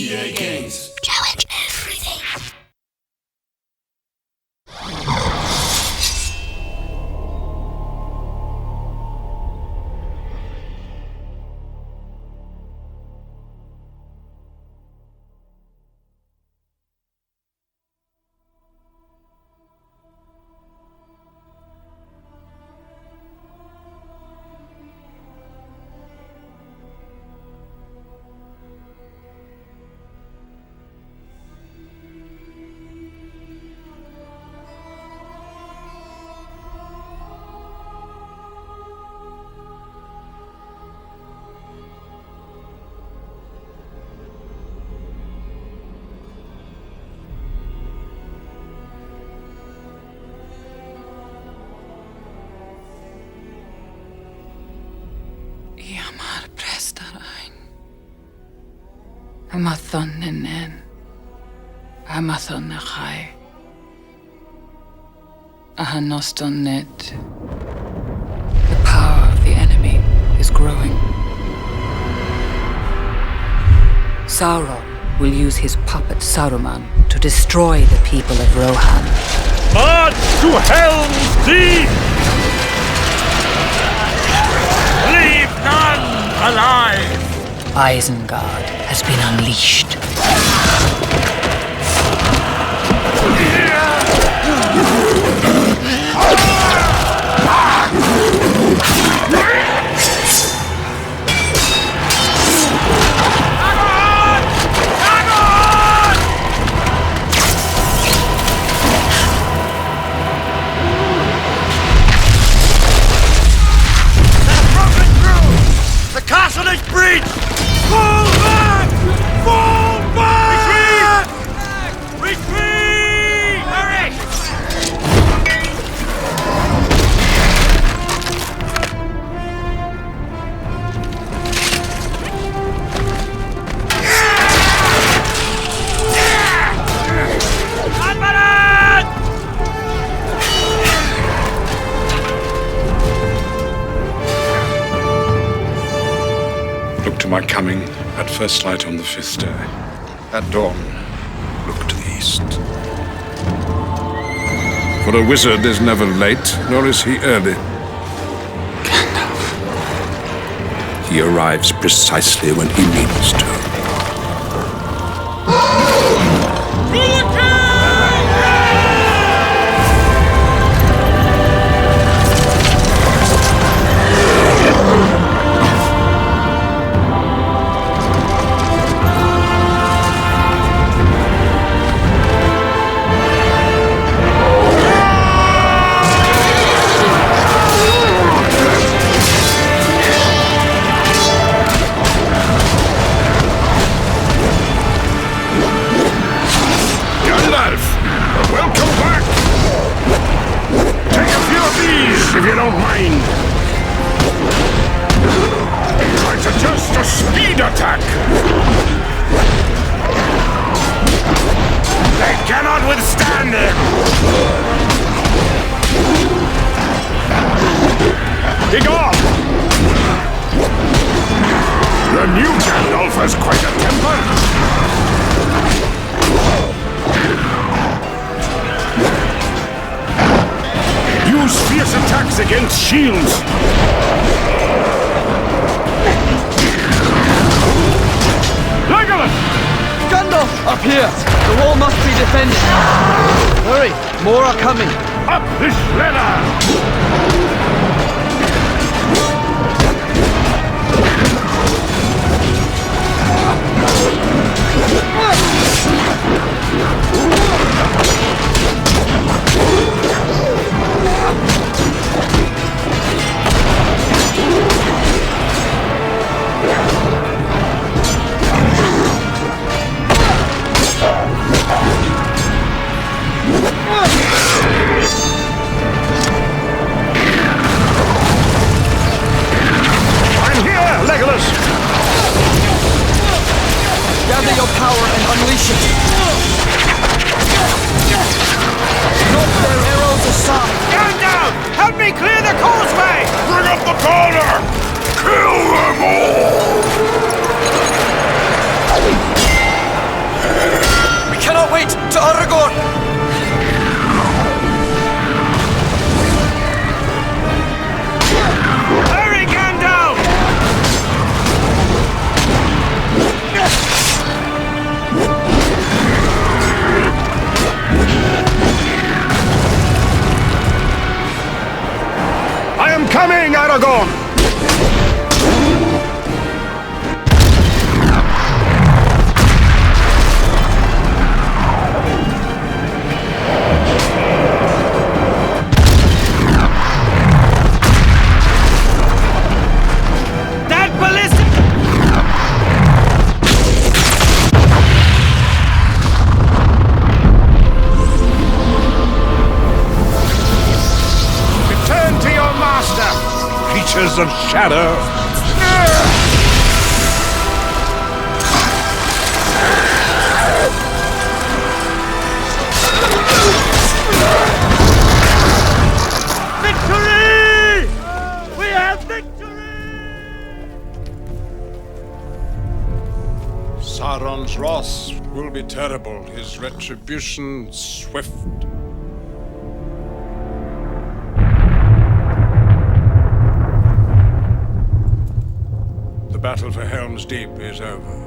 EA Games. Challenge everything. Amathon nenen, Amathon nachai, Ahanoston net. The power of the enemy is growing. Sauron will use his puppet Saruman to destroy the people of Rohan. March to Helm's Deep! Leave none alive! Isengard has been unleashed. The castle is breached! Fall back! Fall back! Retreat! Retreat! Hurry! Look to my coming at first light on the fifth day. At dawn, look to the east. For a wizard is never late, nor is he early. Gandalf. He arrives precisely when he means to. If you don't mind. It's just a speed attack. They cannot withstand it. Be gone. The new Gandalf has quite a temper. Use fierce attacks against shields! Legolas! Gandalf! Up here! The wall must be defended! Hurry! More are coming! Up this ladder! Gather your power and unleash it! Knock their arrows aside! Stand down! Help me clear the causeway! Bring up the powder! Kill them all! Aragorn! That ballistic! Return to your master, creatures of shadow! Victory! We have victory! Sauron's wrath will be terrible, his retribution swift. The battle for Helm's Deep is over.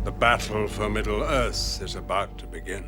The battle for Middle-earth is about to begin.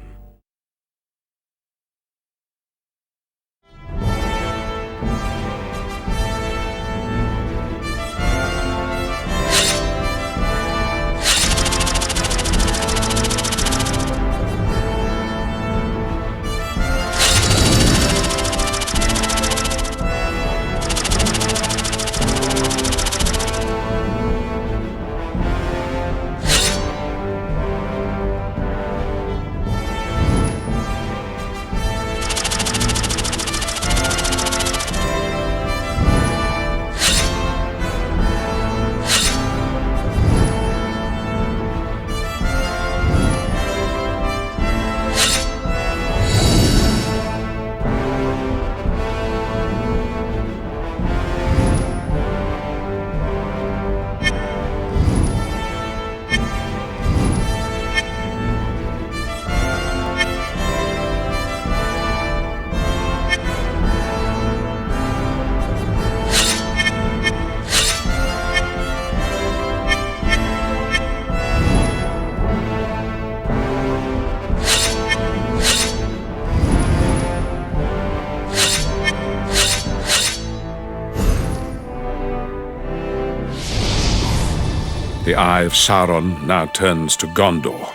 The eye of Sauron now turns to Gondor,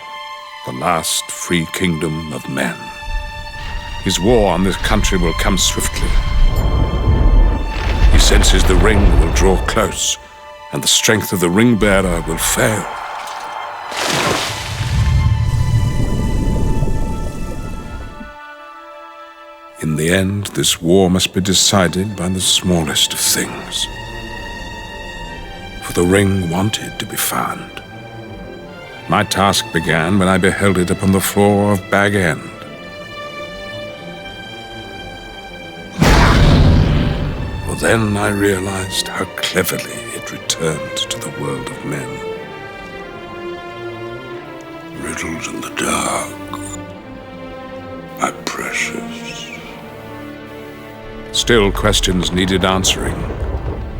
the last free kingdom of men. His war on this country will come swiftly. He senses the ring will draw close, and the strength of the ring-bearer will fail. In the end, this war must be decided by the smallest of things. For the ring wanted to be found. My task began when I beheld it upon the floor of Bag End. For then I realized how cleverly it returned to the world of men. Riddles in the dark, my precious. Still questions needed answering.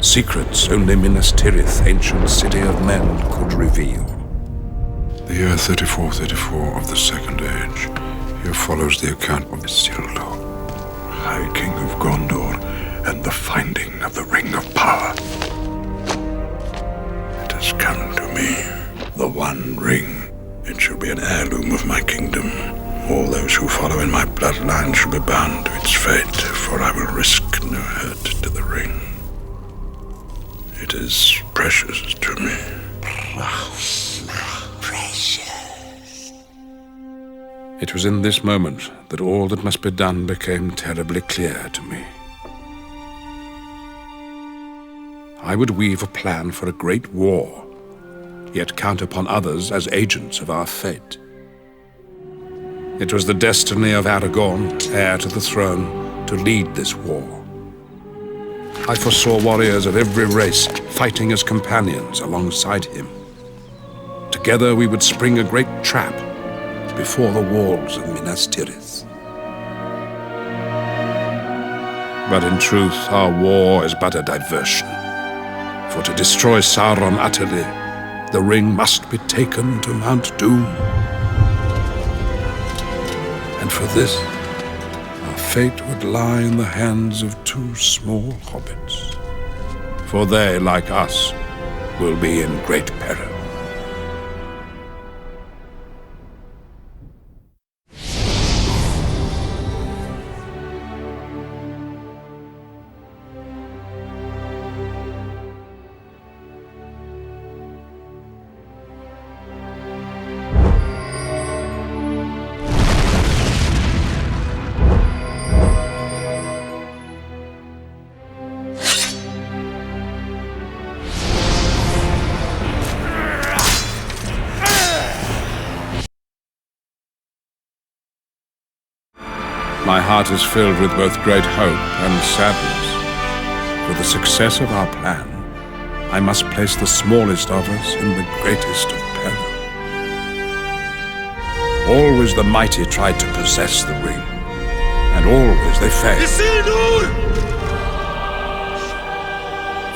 Secrets only Minas Tirith, ancient city of men, could reveal. The year 3434 of the Second Age. Here follows the account of Isildur, High King of Gondor, and the finding of the Ring of Power. It has come to me, the One Ring. It shall be an heirloom of my kingdom. All those who follow in my bloodline shall be bound to its fate, for I will risk no hurt to the ring. It is precious to me. Precious. It was in this moment that all that must be done became terribly clear to me. I would weave a plan for a great war, yet count upon others as agents of our fate. It was the destiny of Aragorn, heir to the throne, to lead this war. I foresaw warriors of every race fighting as companions alongside him. Together we would spring a great trap before the walls of Minas Tirith. But in truth, our war is but a diversion. For to destroy Sauron utterly, the ring must be taken to Mount Doom. And for this, our fate would lie in the hands of two small hobbits. For they, like us, will be in great peril. My heart is filled with both great hope and sadness. For the success of our plan, I must place the smallest of us in the greatest of peril. Always the mighty tried to possess the ring, and always they failed.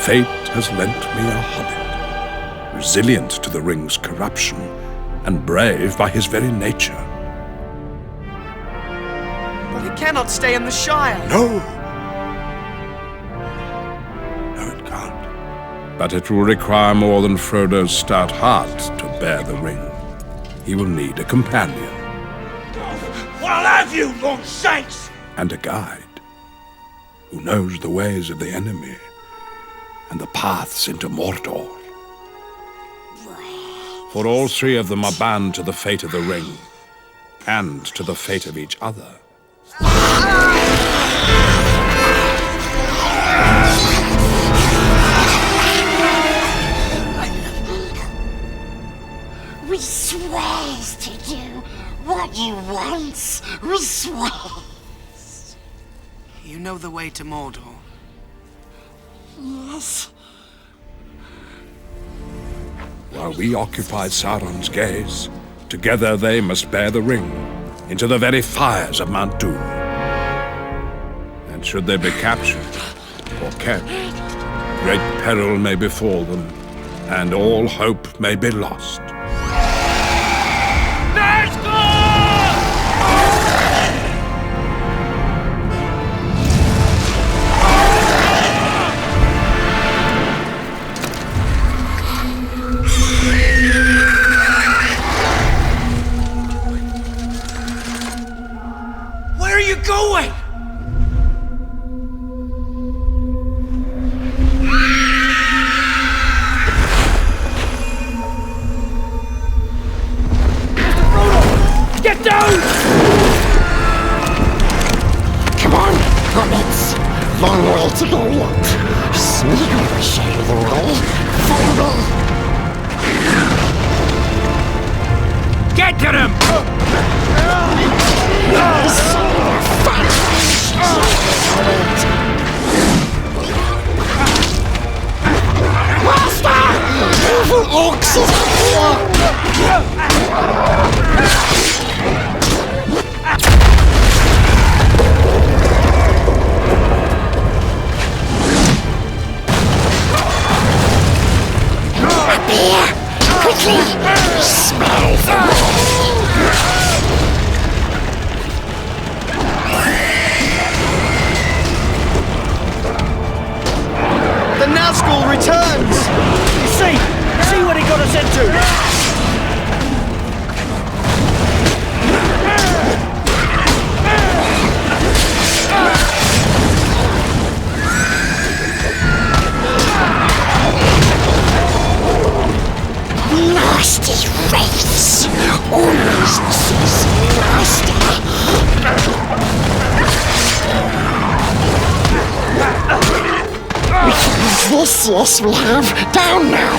Fate has lent me a hobbit, resilient to the ring's corruption, and brave by his very nature. It cannot stay in the Shire. No! No, it can't. But it will require more than Frodo's stout heart to bear the ring. He will need a companion. What'll have you, Lord Saints? And a guide who knows the ways of the enemy and the paths into Mordor. For all three of them are bound to the fate of the ring and to the fate of each other. We swears to do what you want. We swears. You know the way to Mordor. Yes. While we occupy Sauron's gaze, together they must bear the ring into the very fires of Mount Doom. And should they be captured or kept, great peril may befall them, and all hope may be lost. Let's go! Where are you going? Get down! Come on, hobbits. Long way to go yet. Smeagol will show you the way. Follow me. Get to them! Master! Evil orcs is here! Up here! Quickly! Smell the The Nazgul returns! See what he got us into! nasty wraiths! Always sees nasty! This, yes, we have. Down now.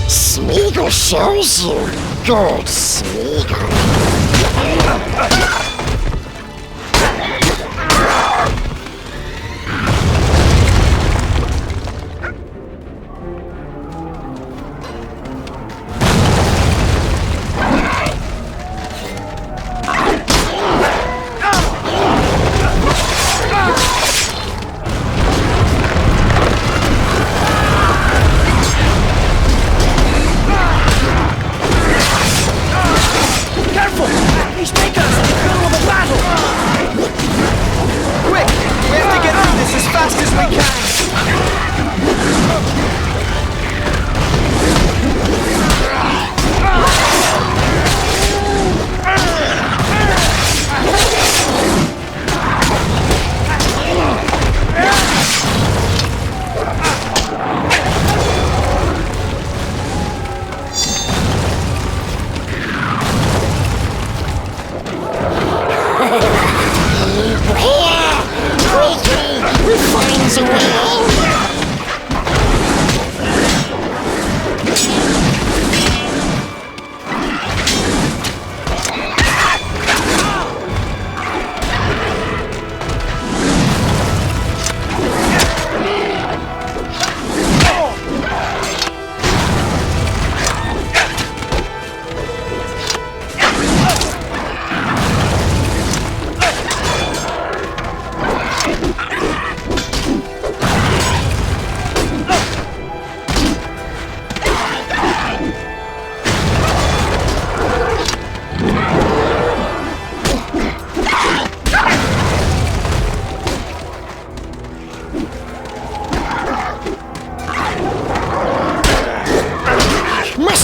Smeagol shows you. Good, Smeagol. He's taking us!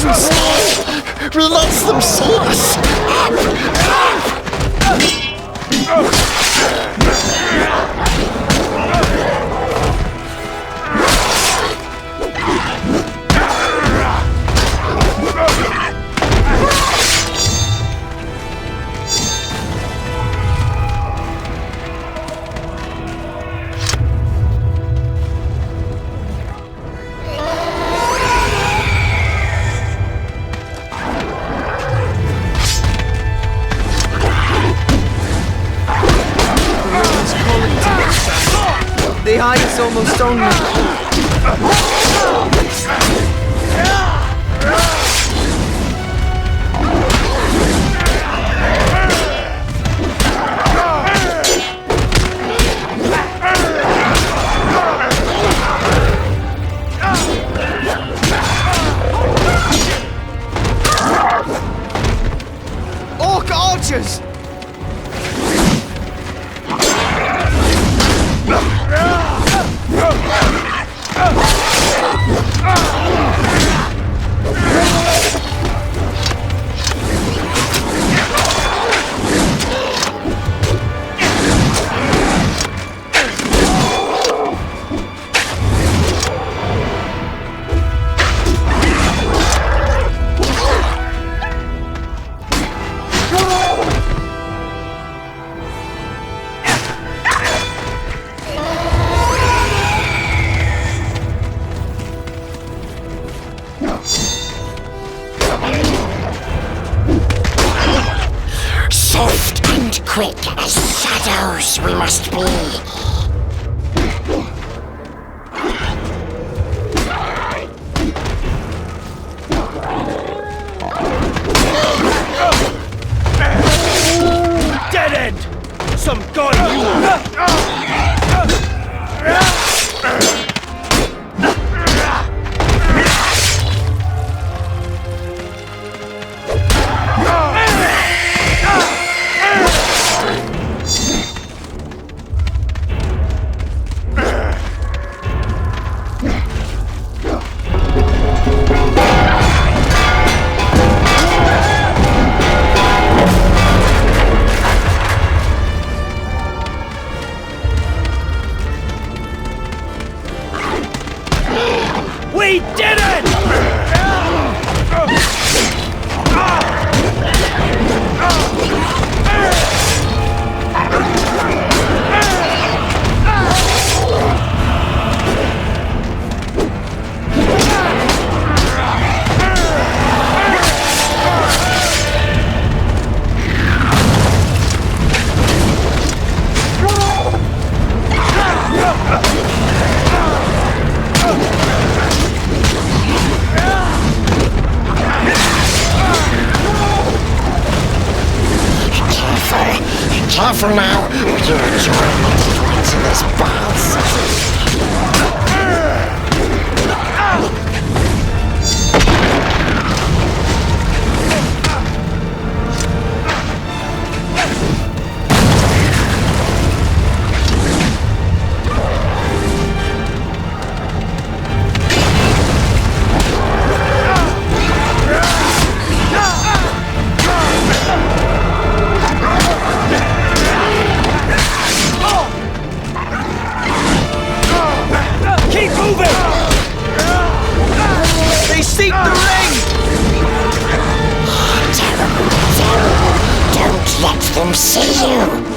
Instead, we let them see us. The eye is almost on me. Orc archers! Soft and quick as shadows we must be. Dead end! Some god We did it! Careful now, or you'll join into this bad city. Seek the ring! Don't let them see you!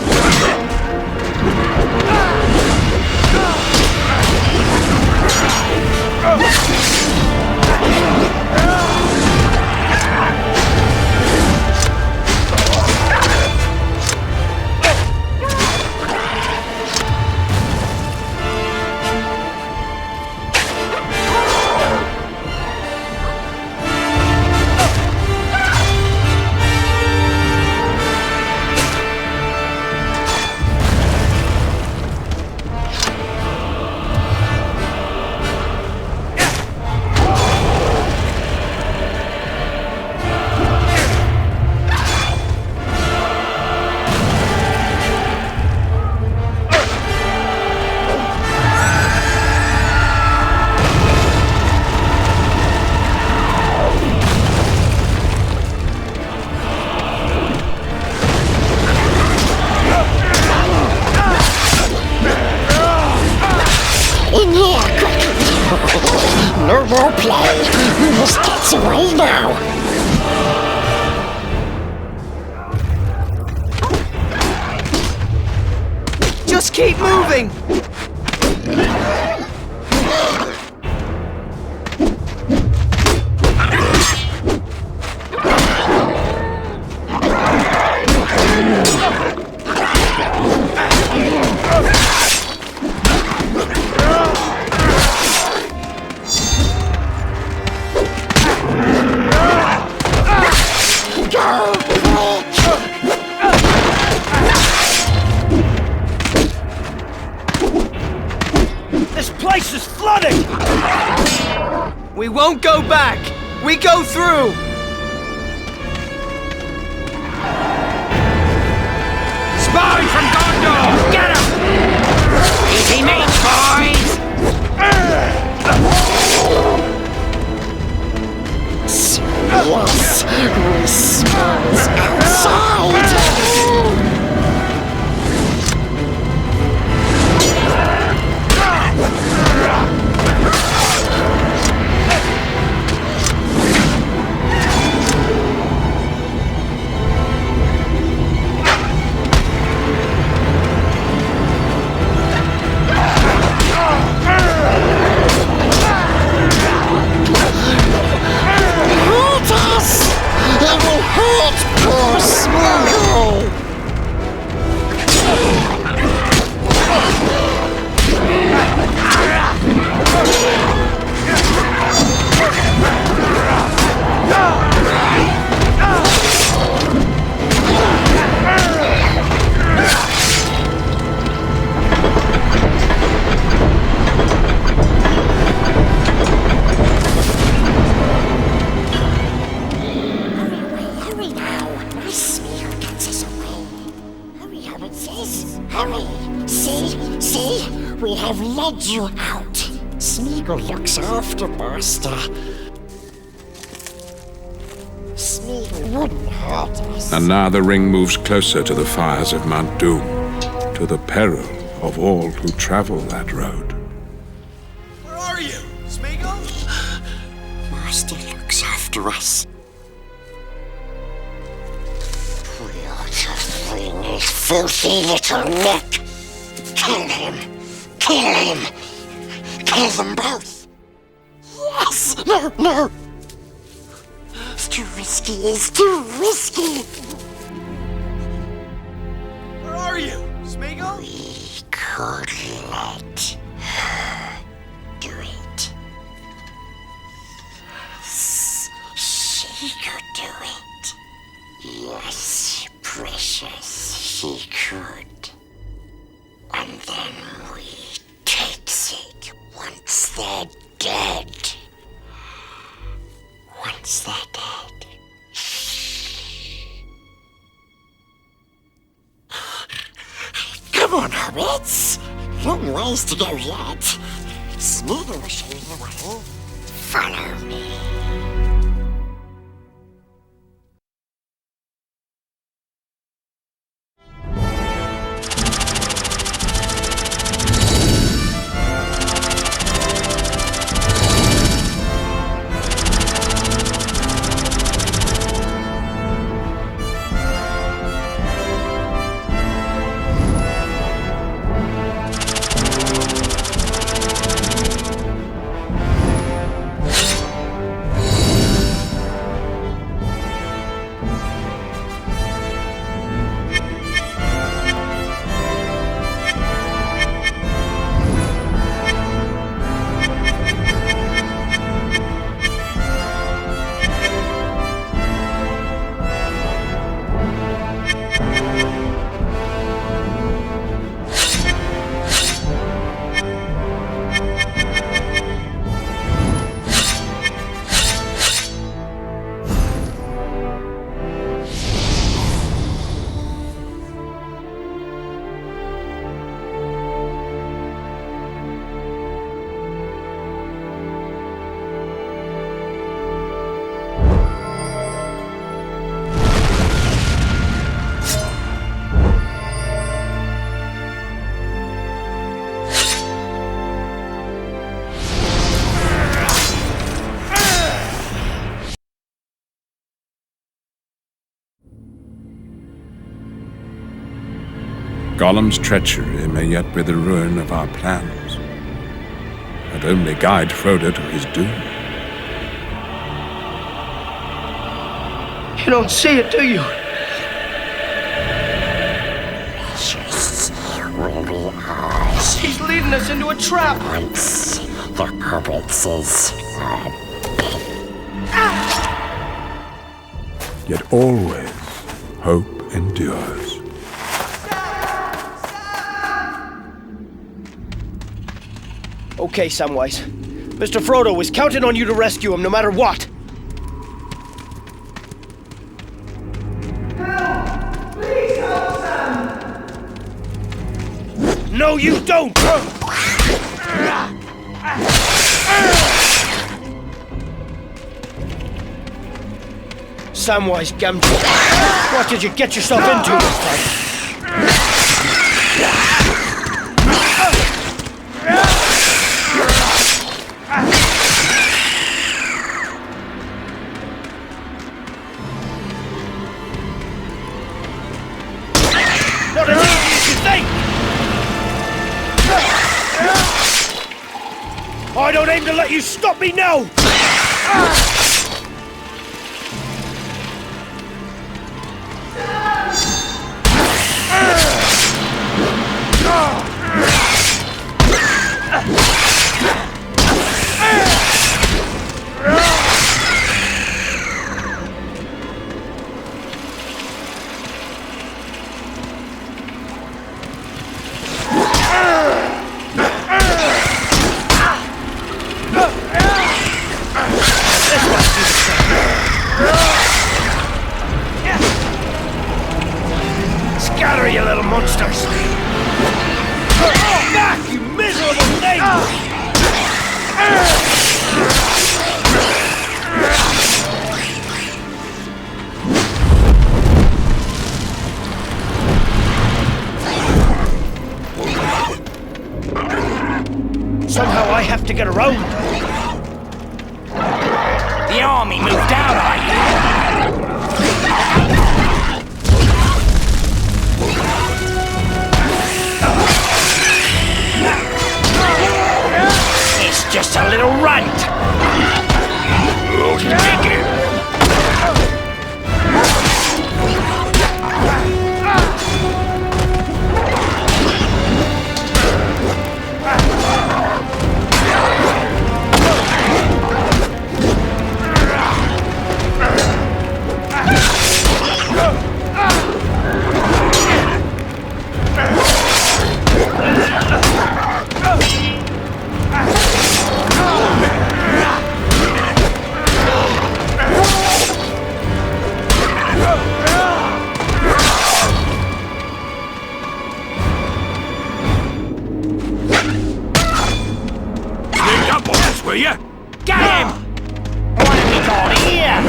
no play. We must get away now. Just keep moving! We won't go back! We go through! Spy from Gondor! Get him! Easy mates, boys! Yes, we smells outside. You out. Smeagol looks after Master. Smeagol wouldn't hurt us. And now the ring moves closer to the fires of Mount Doom, to the peril of all who travel that road. Where are you, Smeagol? Master looks after us. What a thing, his filthy little neck. Kill him. Kill him! Kill them both! Yes! No, no! It's too risky, it's too risky! Where are you, Smeagol? We could let her do it. Yes, she could do it. Yes, precious, she could. And then we takes it once they're dead. Once they're dead. Come on, hobbits! Long ways to go yet. Smeagol will show you the way. Follow me. Gollum's treachery may yet be the ruin of our plans, and only guide Frodo to his doom. You don't see it, do you? Precious will be ours He's leading us into a trap. once the hobbits' blood. Yet always hope endures. Okay, Samwise. Mr. Frodo is counting on you to rescue him no matter what. Please help Sam! No, you don't! Samwise Gamgee, what did you get yourself into this time? Not as easy as you think! I don't aim to let you stop me now! Scatter, you little monsters! Back, you miserable thing! Somehow I have to get around. The army moved out, are you? It's just a little runt. Will you? Get him! What have we got here?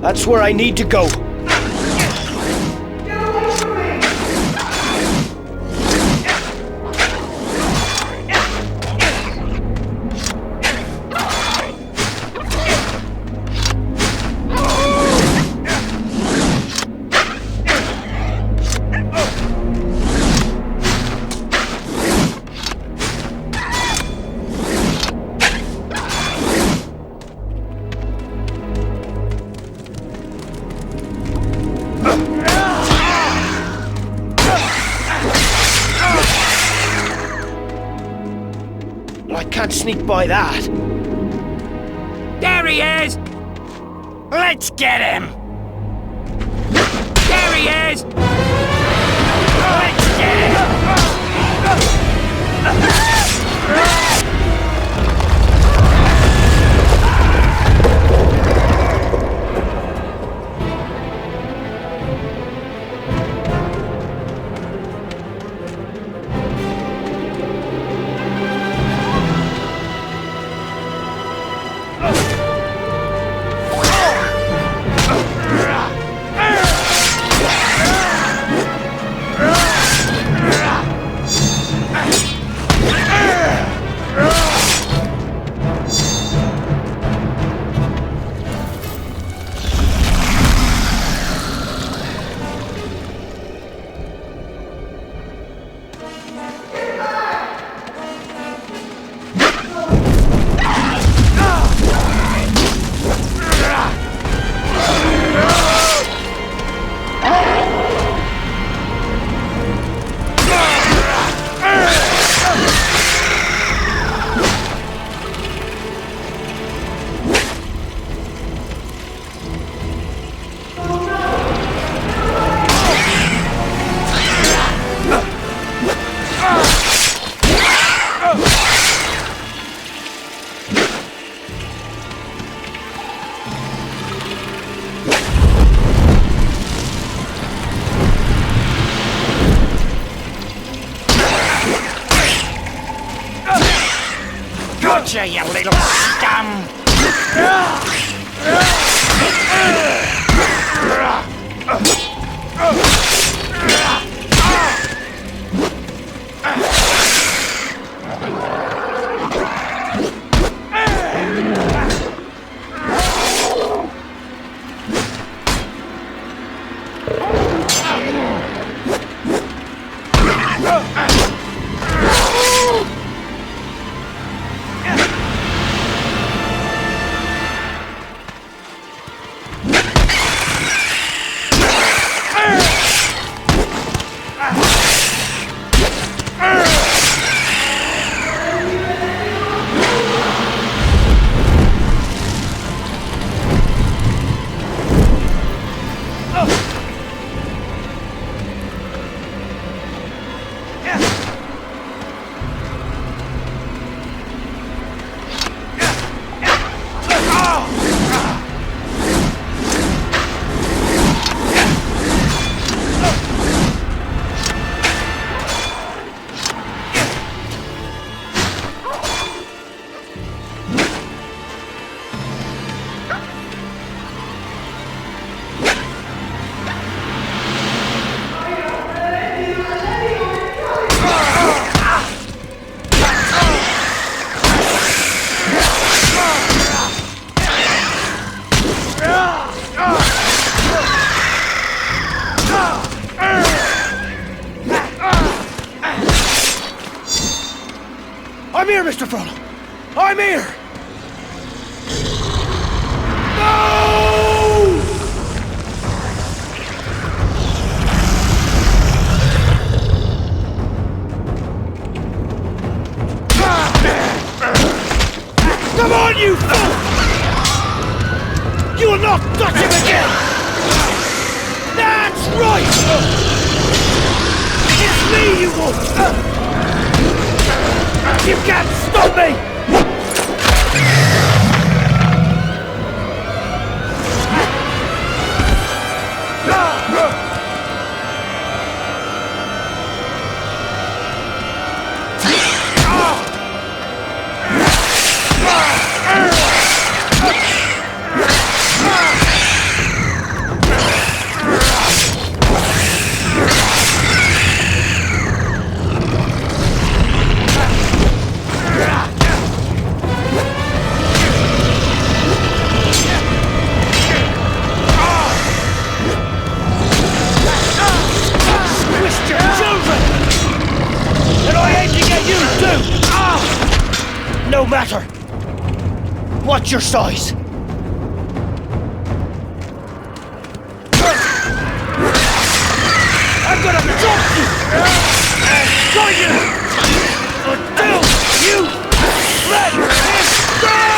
That's where I need to go. Can't sneak by that. There he is! Let's get him! There he is! Let's get him! Gotcha, you little scum! I'm here, Mr. Frodo! I'm here! No! Come on, you fool! You will not touch him again! That's right! It's me you won't! You can't stop me! No matter! What's your size? I'm gonna drop you! And show you! Until you let it go!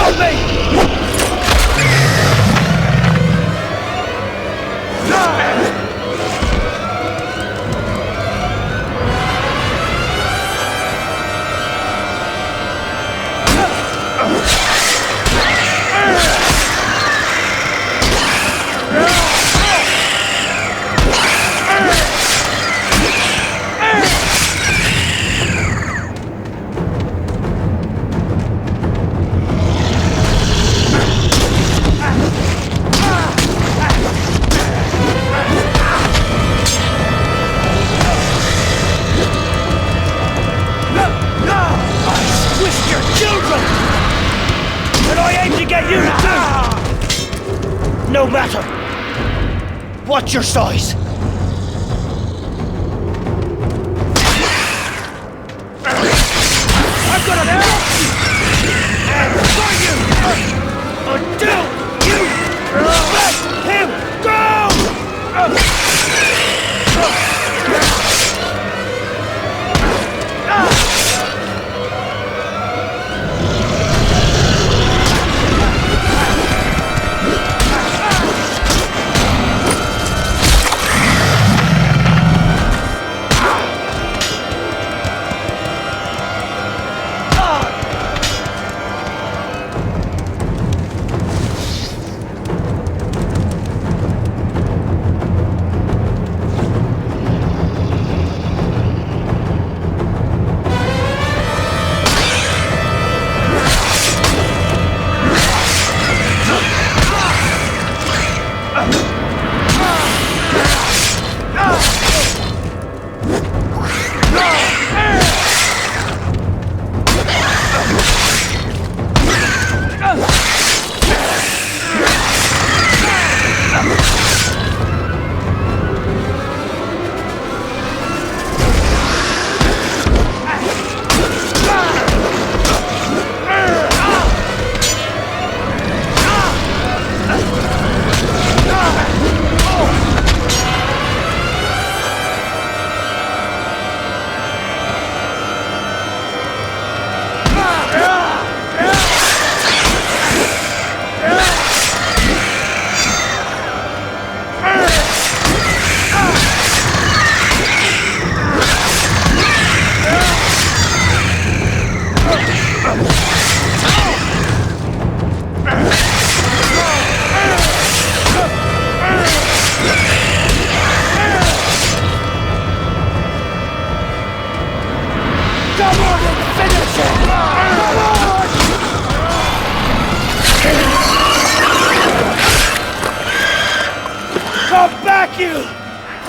Stop me! No matter! Watch your size! I'm gonna help and fight you until you let him go!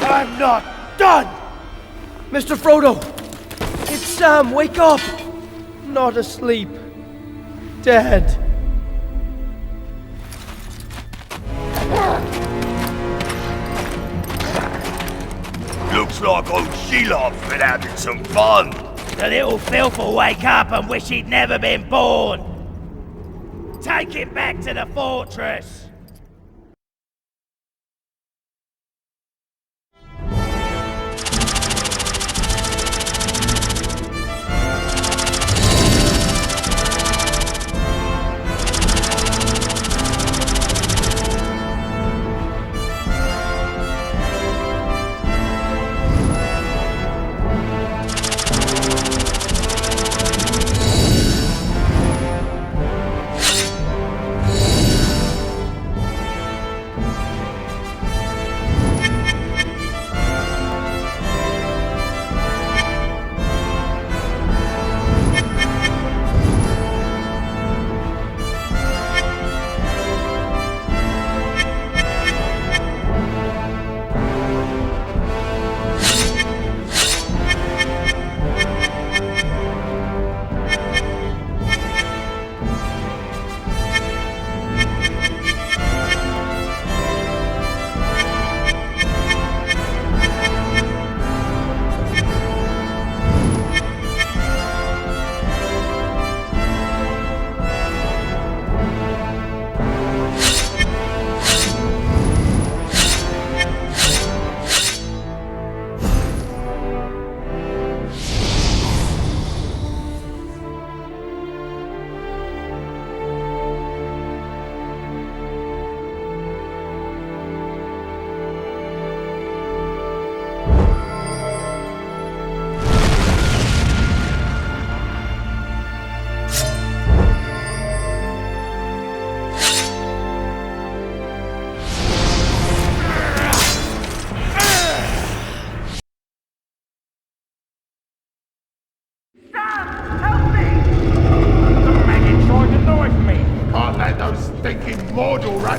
I'm not done! Mr. Frodo! It's Sam! Wake up! Not asleep. Dead. Looks like old Sheloby's been having some fun. The little filth will wake up and wish he'd never been born. Take him back to the fortress.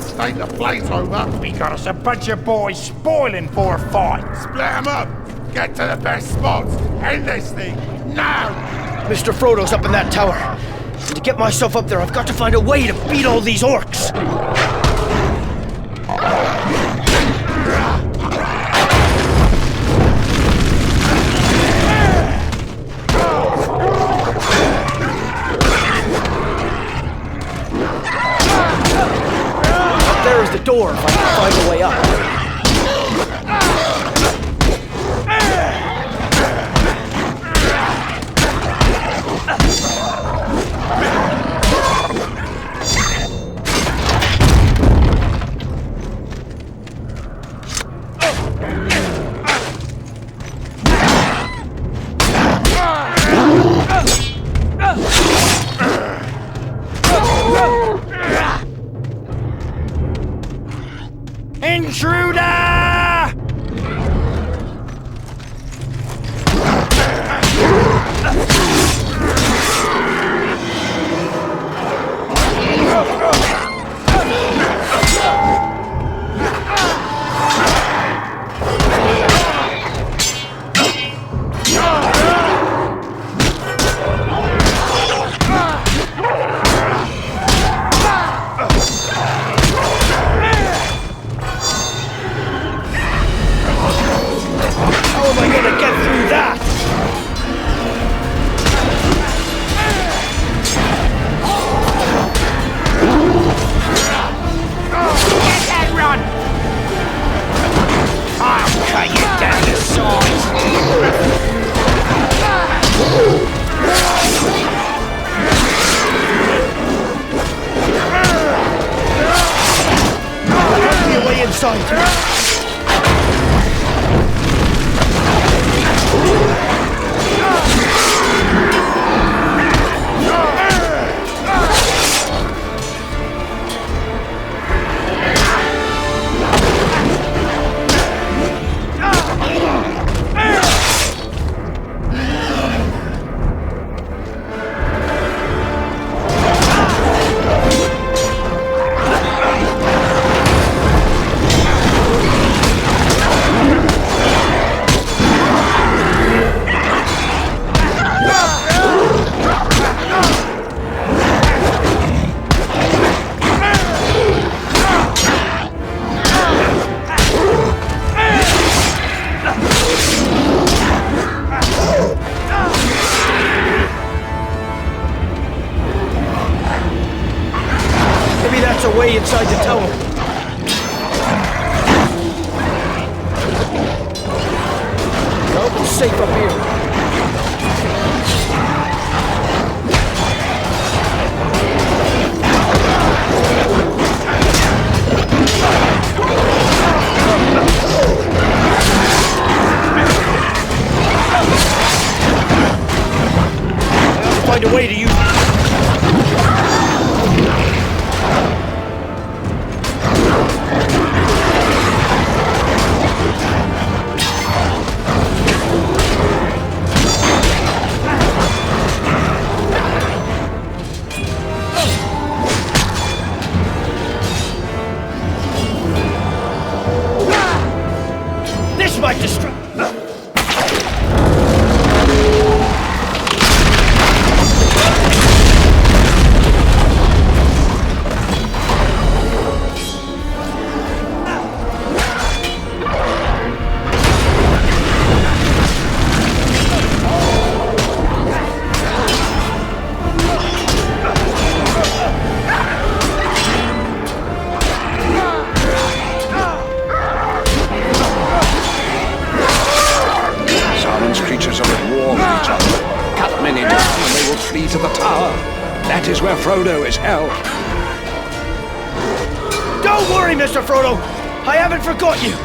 stayed the place over. We got us a bunch of boys spoiling for a fight. Split them up. Get to the best spots. End this thing. Now! Mr. Frodo's up in that tower. And to get myself up there, I've got to find a way to beat all these orcs. Up there is the door if I can find a way up. Way inside the tower. Nope, it's safe up here. I'll find a way to use it. Frodo is held. Don't worry, Mr. Frodo! I haven't forgot you!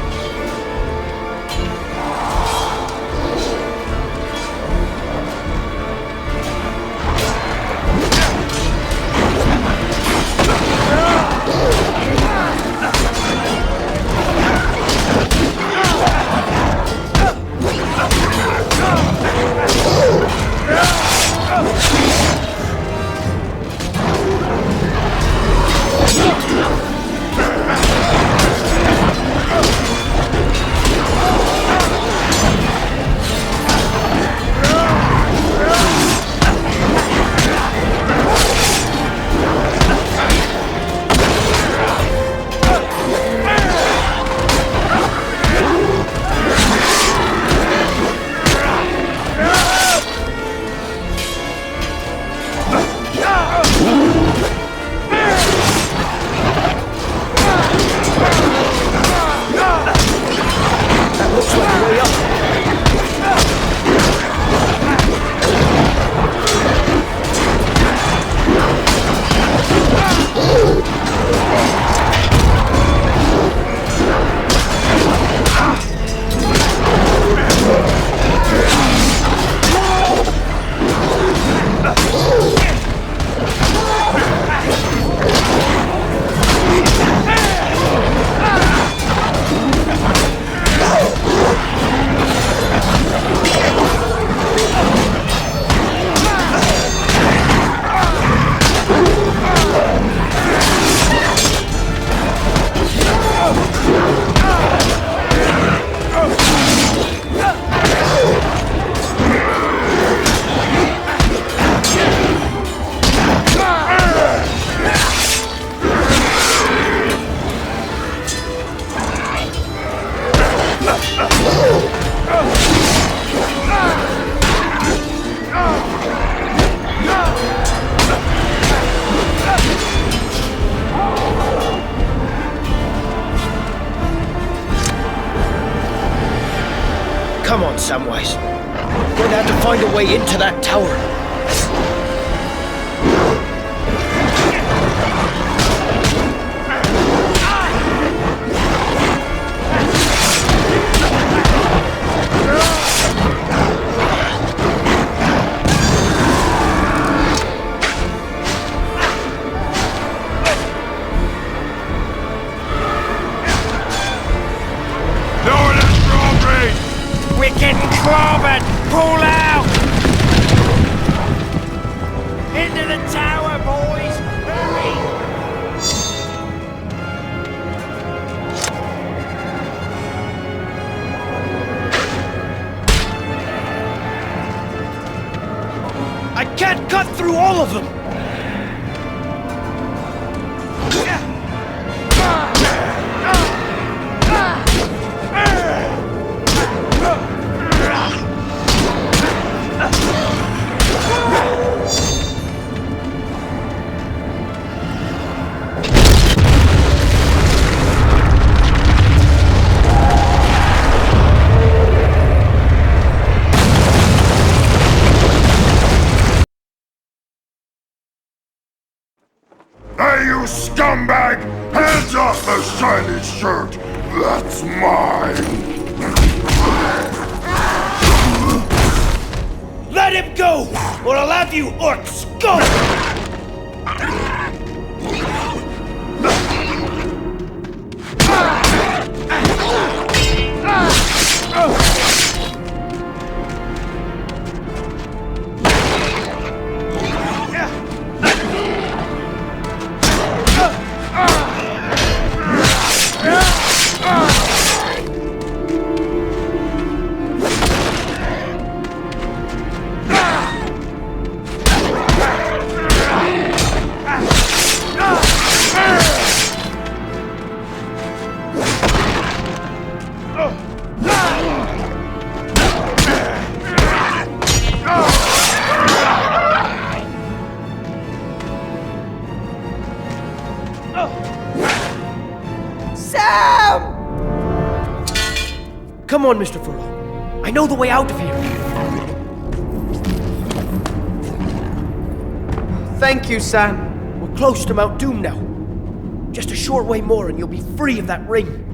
Samwise. I'm going to have to find a way into that tower. We're getting clobbered! Pull out! Into the tower, boys! Hurry! I can't cut through all of them! Hey, you scumbag! Hands off the shiny shirt! That's mine! Let him go, or I'll have you orcs go! Come on, Mr. Frodo. I know the way out of here. Thank you, Sam. We're close to Mount Doom now. Just a short way more and you'll be free of that ring.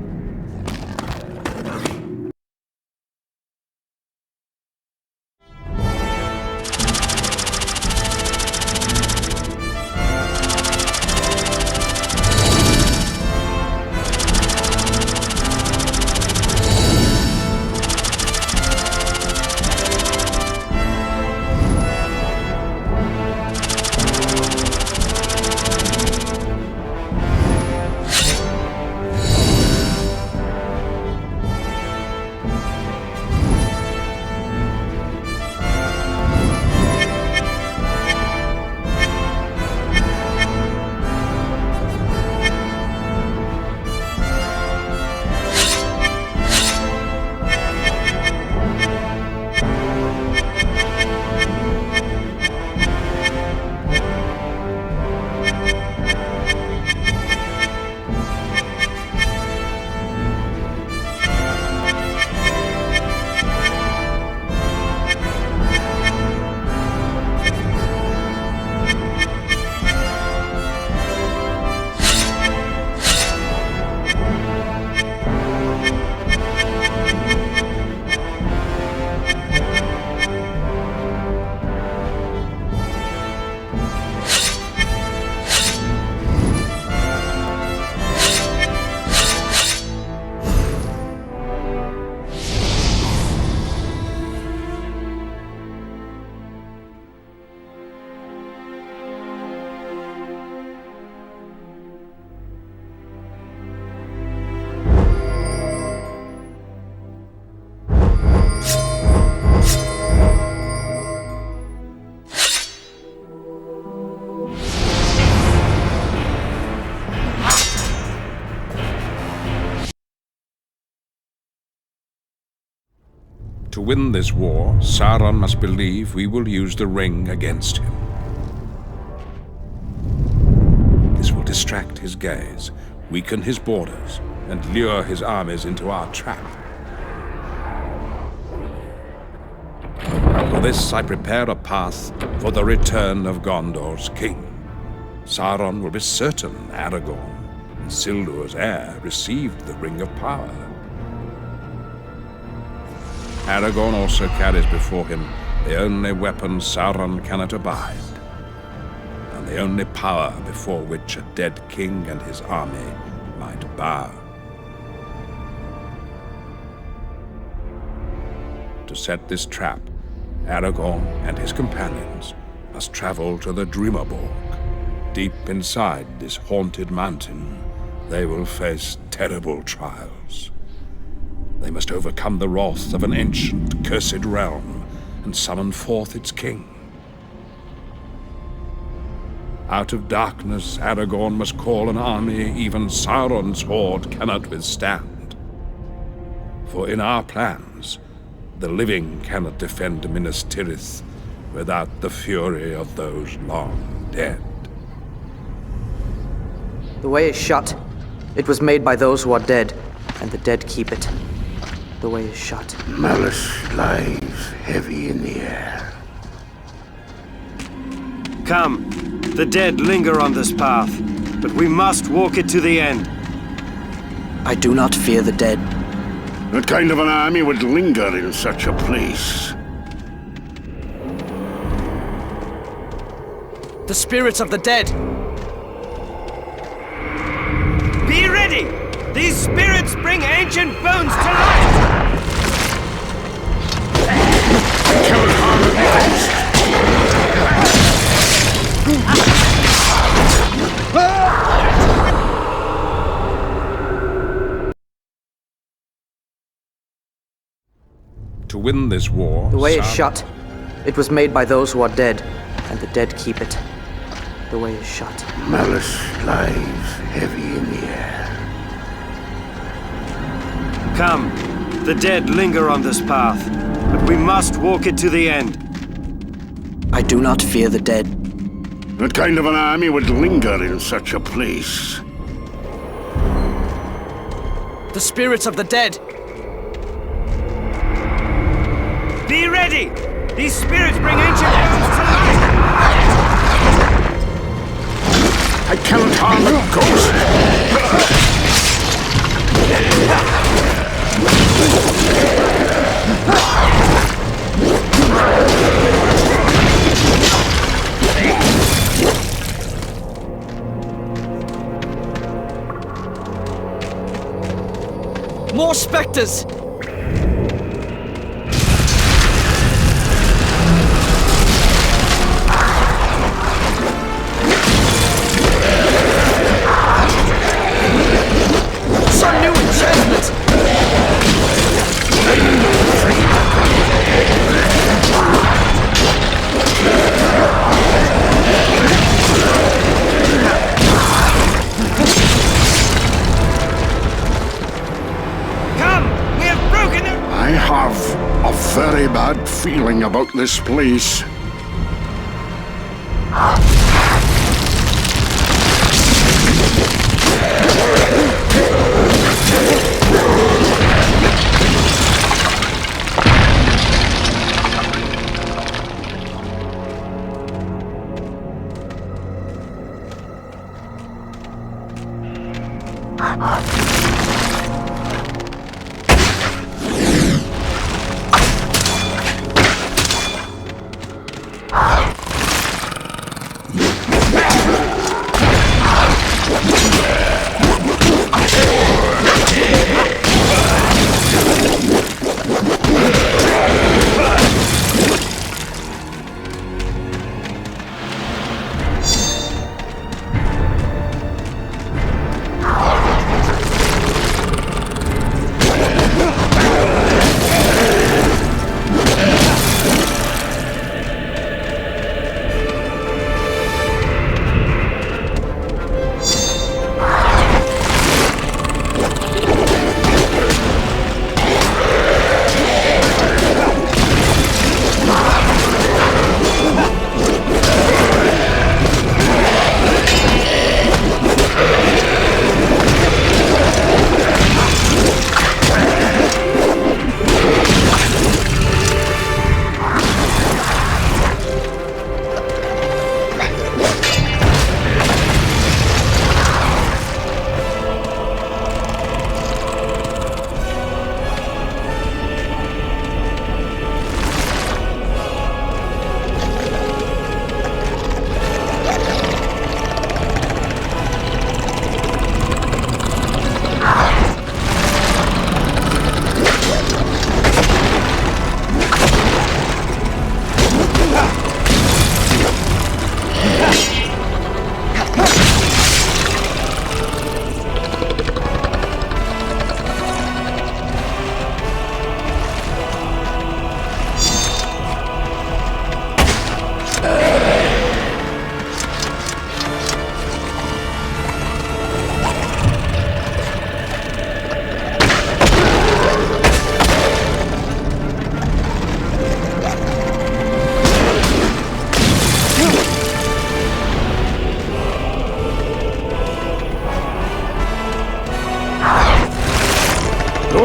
To win this war, Sauron must believe we will use the ring against him. This will distract his gaze, weaken his borders, and lure his armies into our trap. this I prepare a path for the return of Gondor's king. Sauron will be certain Aragorn, Isildur's heir, received the Ring of Power. Aragorn also carries before him the only weapon Sauron cannot abide, and the only power before which a dead king and his army might bow. To set this trap, Aragorn and his companions must travel to the Dreamerborg. Deep inside this haunted mountain, they will face terrible trials. They must overcome the wrath of an ancient, cursed realm and summon forth its king. Out of darkness, Aragorn must call an army even Sauron's horde cannot withstand. For in our plans, the living cannot defend Minas Tirith without the fury of those long dead. The way is shut. It was made by those who are dead, and the dead keep it. The way is shut. Malice lies heavy in the air. Come. The dead linger on this path, but we must walk it to the end. I do not fear the dead. What kind of an army would linger in such a place? The spirits of the dead! Be ready! These spirits bring ancient bones to life! To win this war, the way is shut. It was made by those who are dead, and the dead keep it. The way is shut. Malice lies heavy in the air. Come. The dead linger on this path, but we must walk it to the end. I do not fear the dead. What kind of an army would linger in such a place? The spirits of the dead! Be ready! These spirits bring ancient bones to life! I cannot harm a ghost! More specters! Some new enchantment! I have a very bad feeling about this place.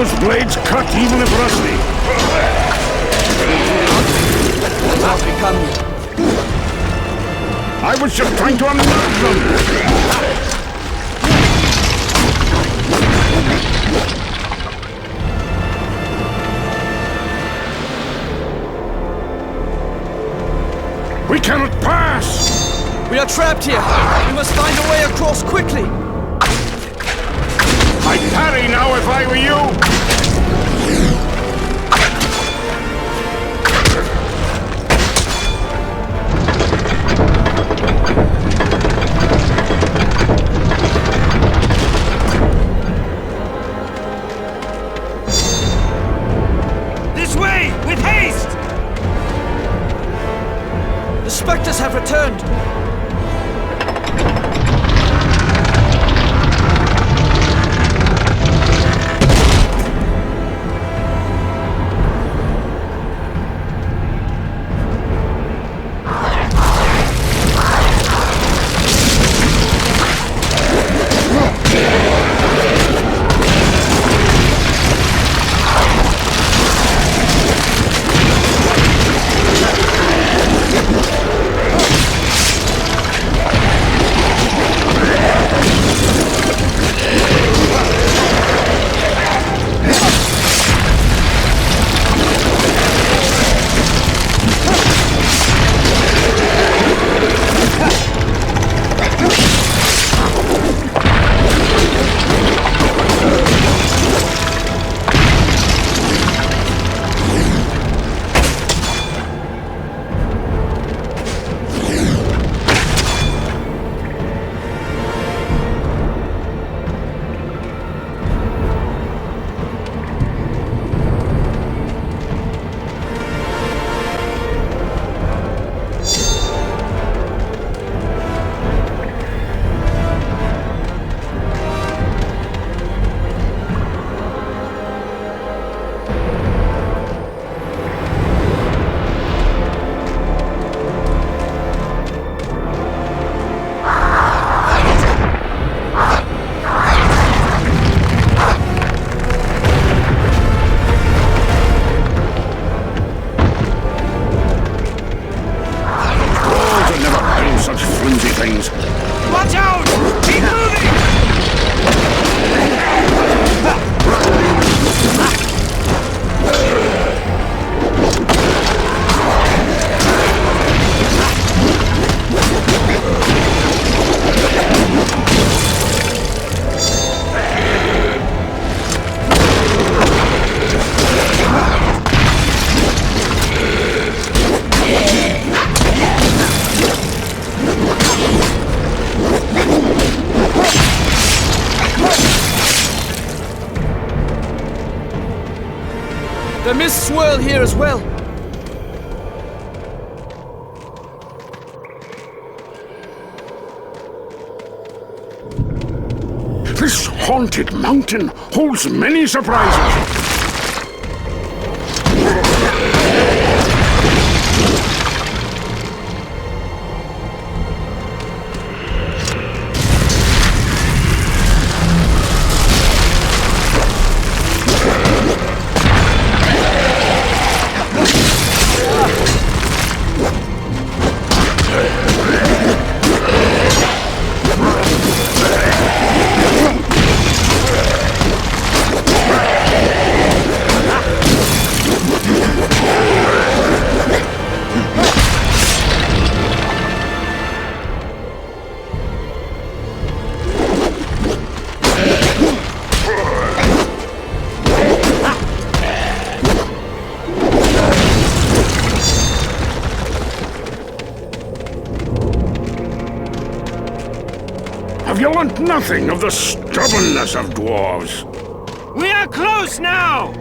Those blades cut even if rusty. Now become me. I was just trying to unload them. We cannot pass! We are trapped here. We must find a way across quickly. I'd parry now if I were you! This way! With haste! The specters have returned. The mists swirl here as well. This haunted mountain holds many surprises. You want nothing of the stubbornness of dwarves. We are close now!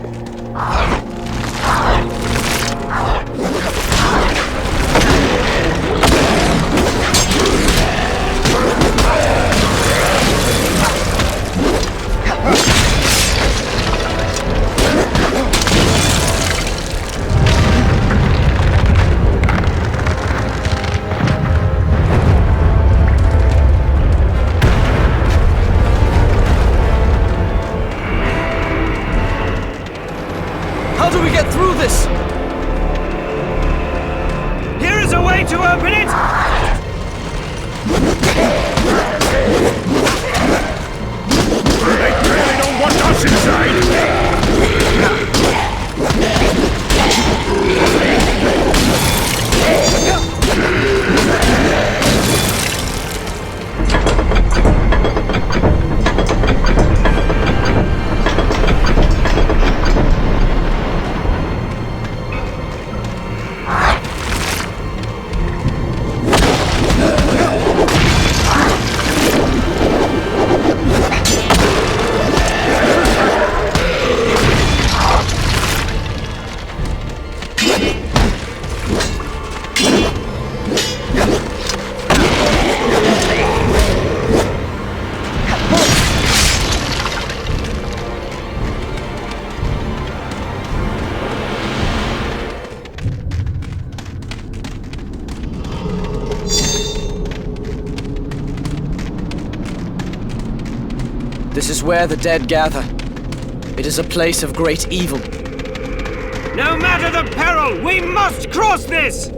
This is where the dead gather. It is a place of great evil. No matter the peril, we must cross this!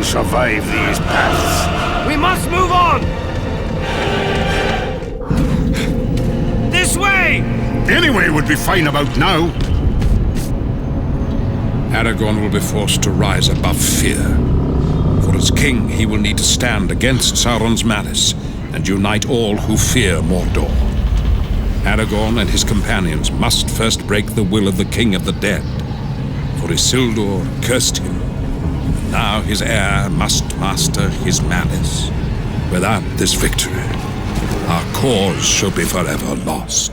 Survive these paths. We must move on! This way! Any way would be fine about now. Aragorn will be forced to rise above fear. For as king, he will need to stand against Sauron's malice and unite all who fear Mordor. Aragorn and his companions must first break the will of the King of the Dead. For Isildur cursed him. Now his heir must master his malice. Without this victory, our cause shall be forever lost.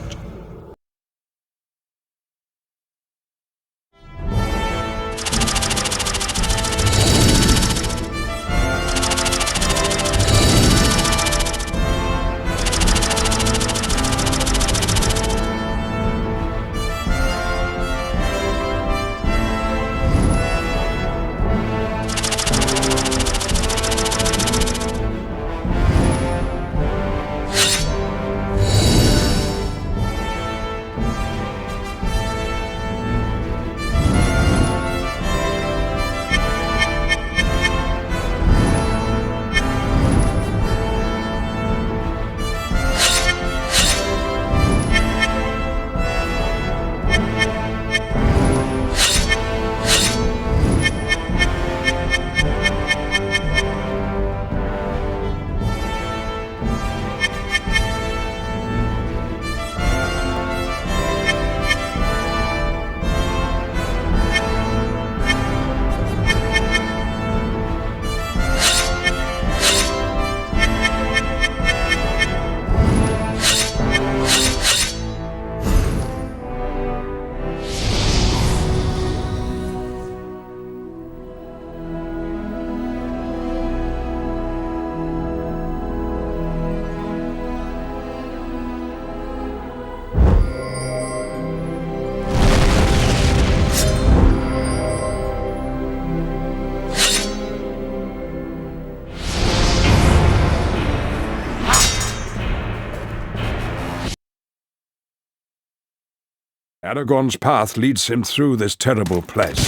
Aragorn's path leads him through this terrible place,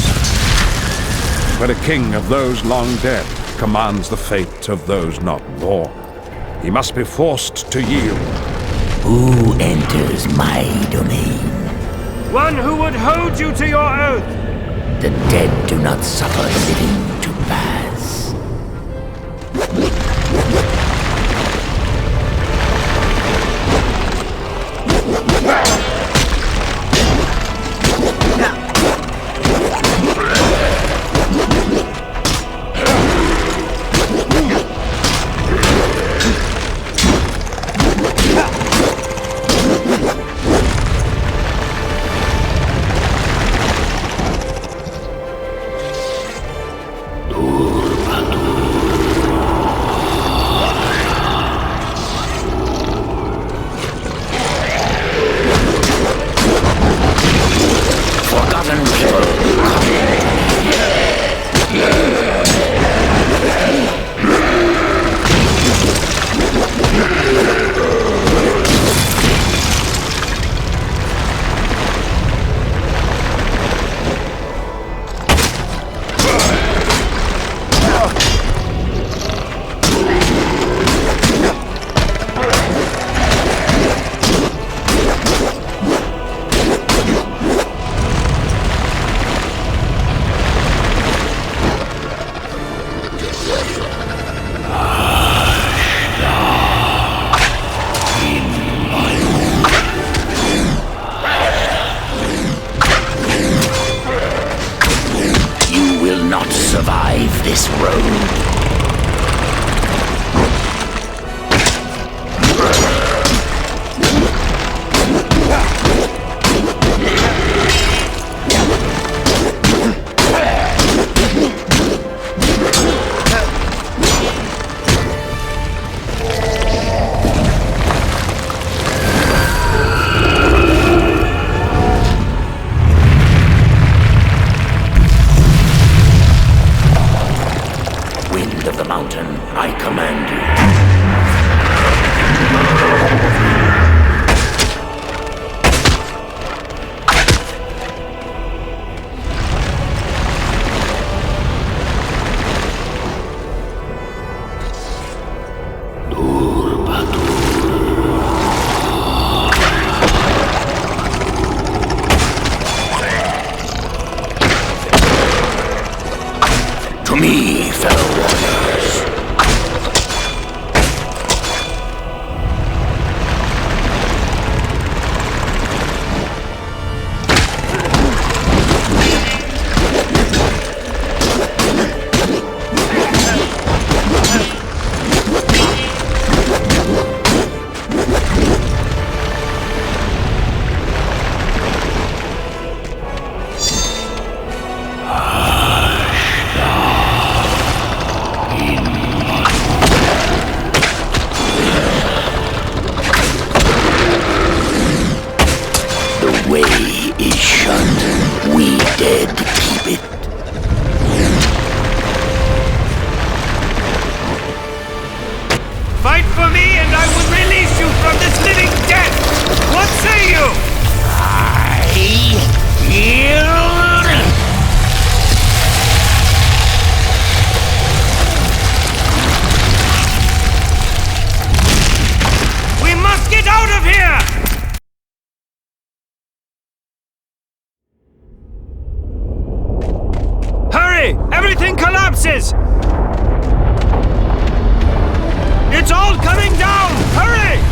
where a king of those long dead commands the fate of those not born. He must be forced to yield. Who enters my domain? One who would hold you to your oath! The dead do not suffer living to pass. not survive this road. Everything collapses! It's all coming down! Hurry!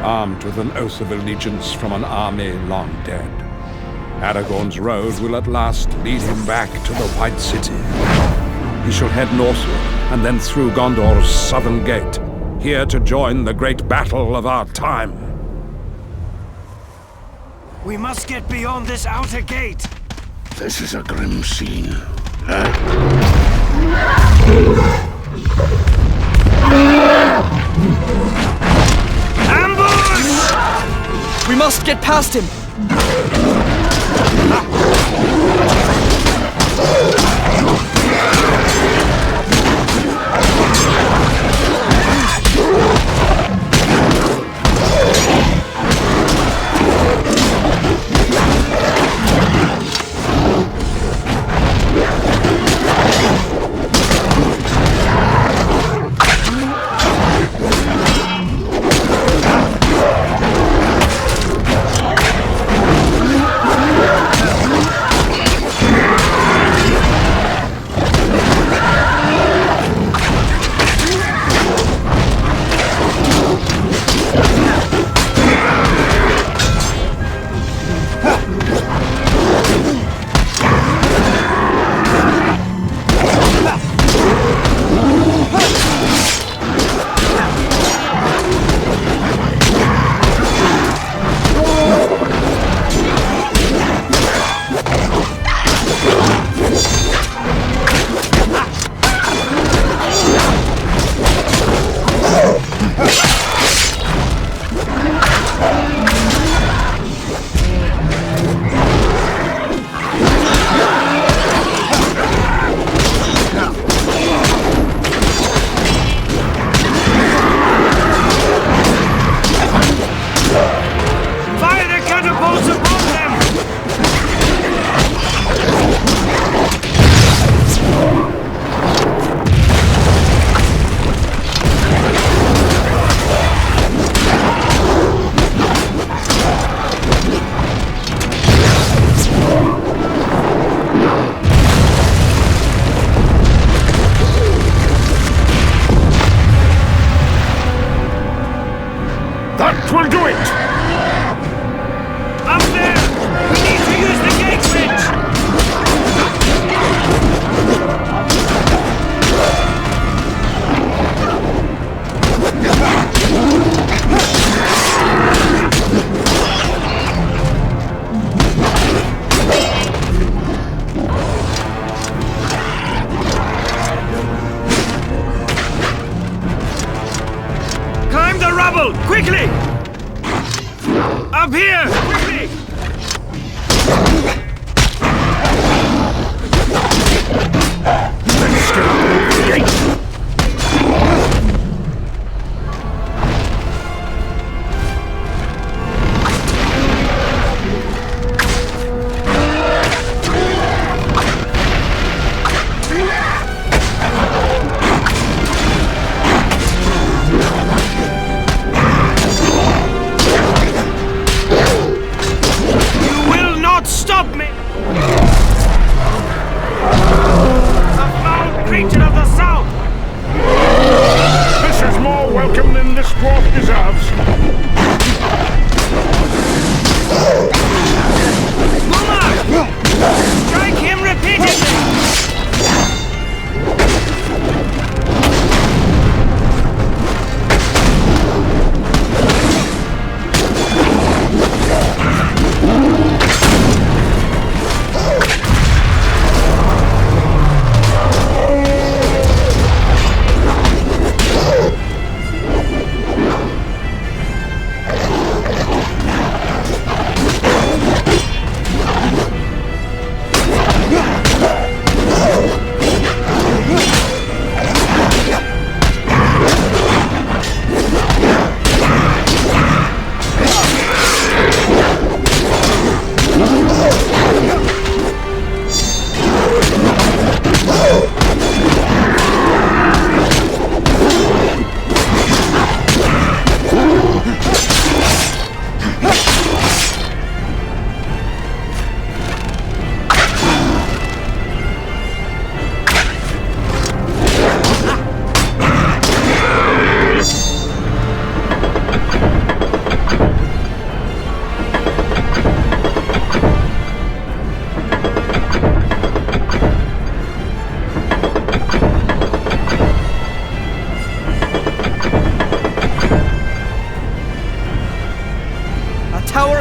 armed with an oath of allegiance from an army long dead. Aragorn's road will at last lead him back to the White City. He shall head northward, and then through Gondor's southern gate, here to join the great battle of our time. We must get beyond this outer gate. This is a grim scene. Ambush! We must get past him!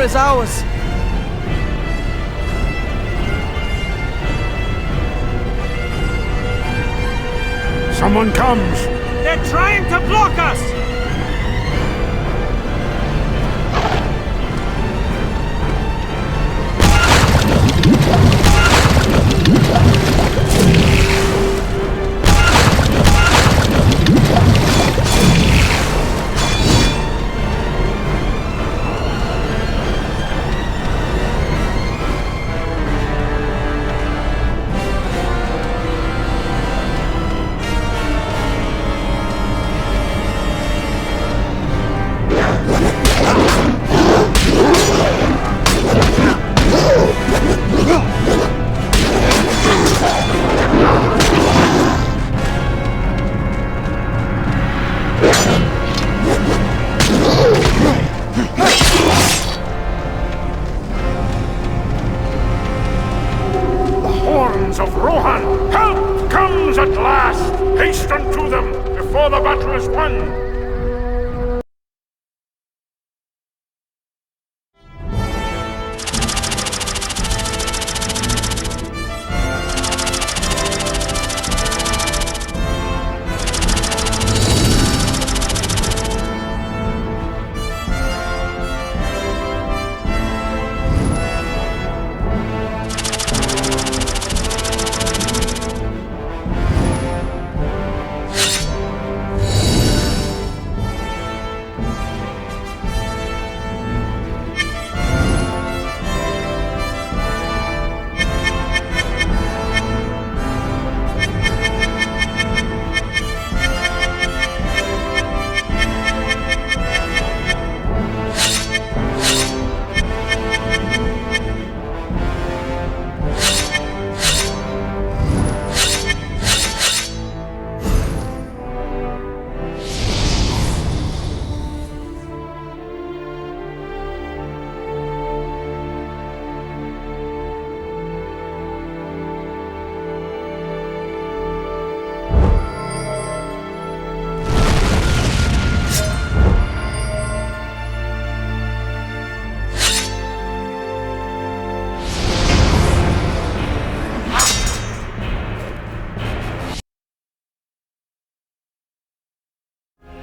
power is ours. Someone comes! They're trying to block us!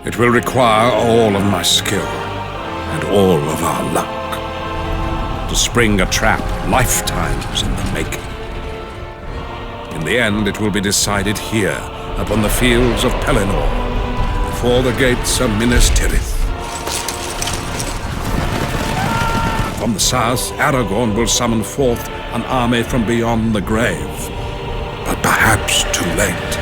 It will require all of my skill, and all of our luck, to spring a trap lifetimes in the making. In the end, it will be decided here, upon the fields of Pelennoru, before the gates of Minas Tirith. From the south, Aragorn will summon forth an army from beyond the grave, but perhaps too late.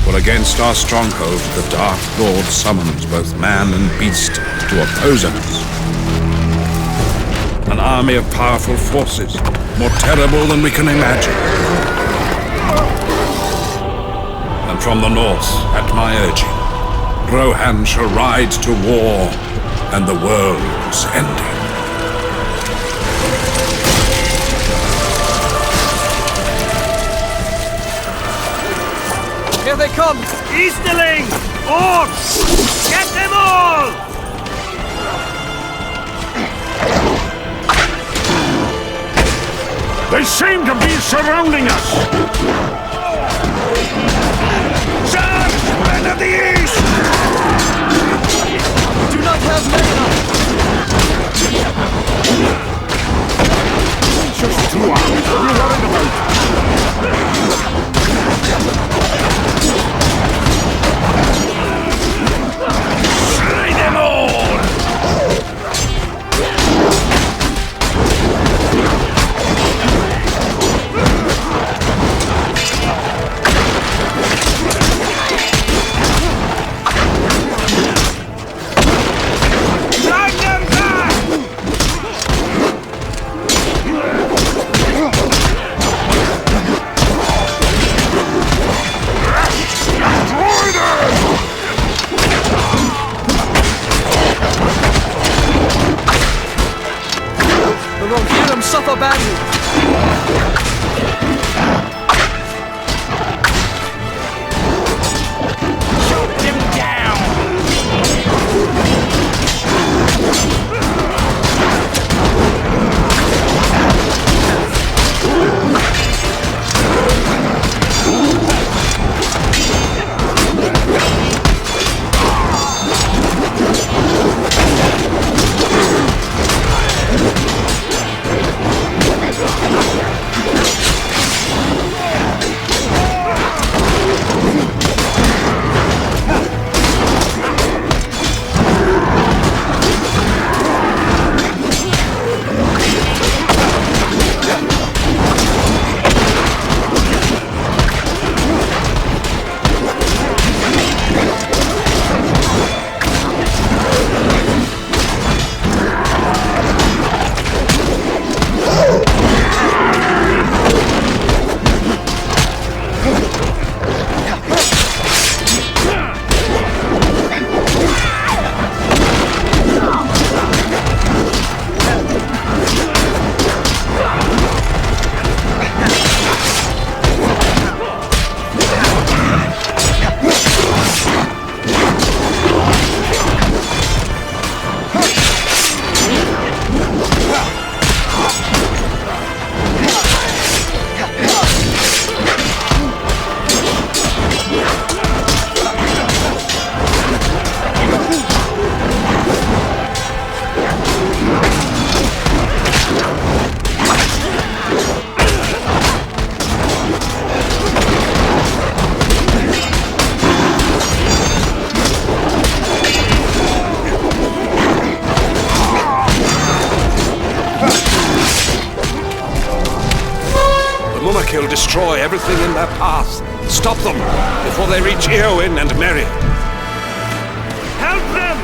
For against our stronghold, the Dark Lord summons both man and beast to oppose us. An army of powerful forces, more terrible than we can imagine. And from the north, at my urging, Rohan shall ride to war and the world's ending. Here they come! Easterlings! Orcs! Get them all! They seem to be surrounding us! Charge! Men of the East! Do not have mana! Just 2 hours, what are you worried about? Slay them all! Drag them back! Destroy them! The Rohirrim suffer badly. Shoot them down! Mumakil destroy everything in their path. Stop them before they reach Eowyn and Merry. Help them!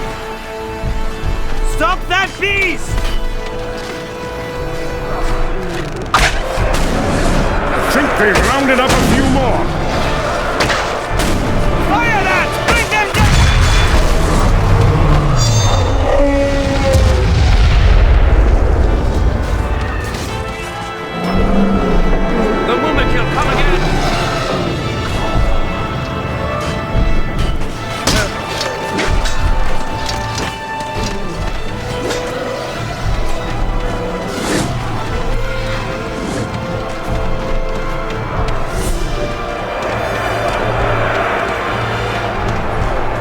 Stop that beast! I think they've rounded up a few more. Fire that! Bring them down! The Mumakil, come again!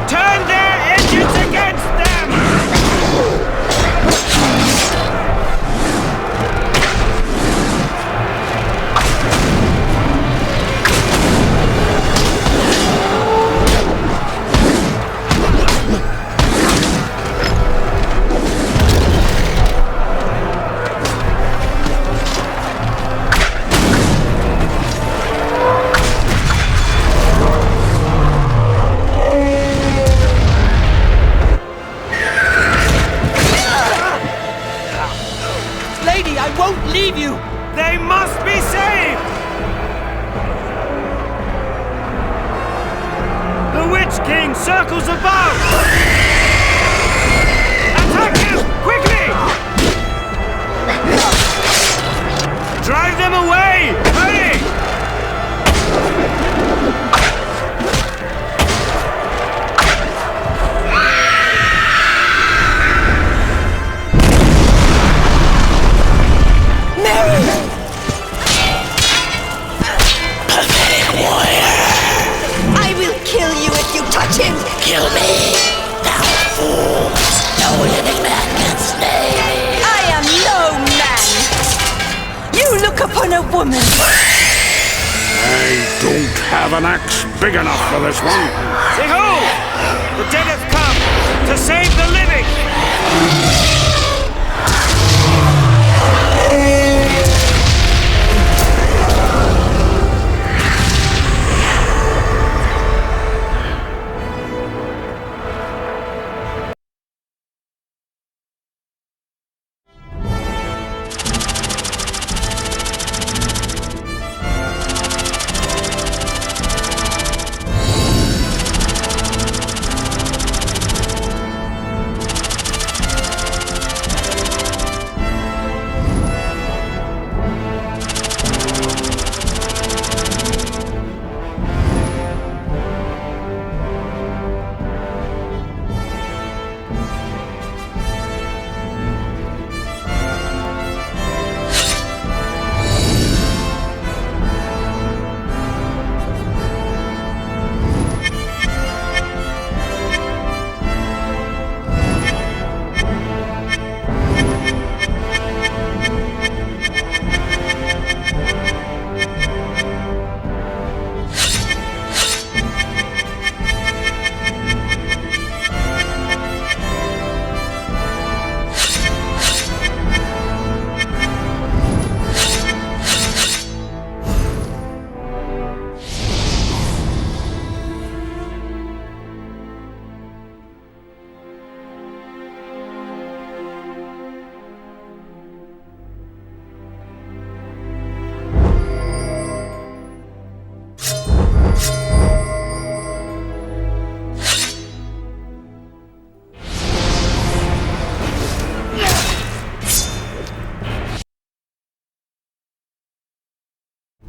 Turn their engines against them! Lady, I won't leave you! They must be saved! The Witch King circles above! Attack him! Quickly! Drive them away! Hurry! I will kill you if you touch him! Kill me, thou fool! No living man can slay me! I am no man! You look upon a woman! I don't have an axe big enough for this one. Say ho! The dead have come to save the living!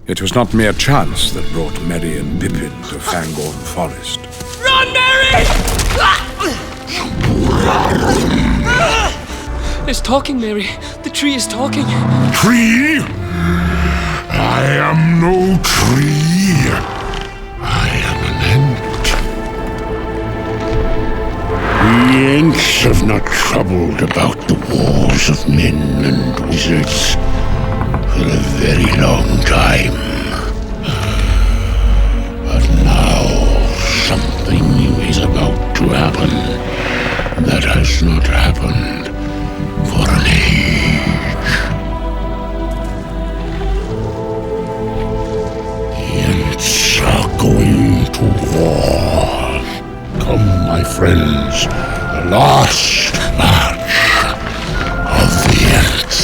It was not mere chance that brought Merry and Pippin to Fangorn Forest. Run, Merry! It's talking, Merry. The tree is talking. Tree? I am no tree. I am an ant. The ants have not troubled about the wars of men and wizards for a very long time. But now something new is about to happen that has not happened for an age. friends, the last match of the Ents.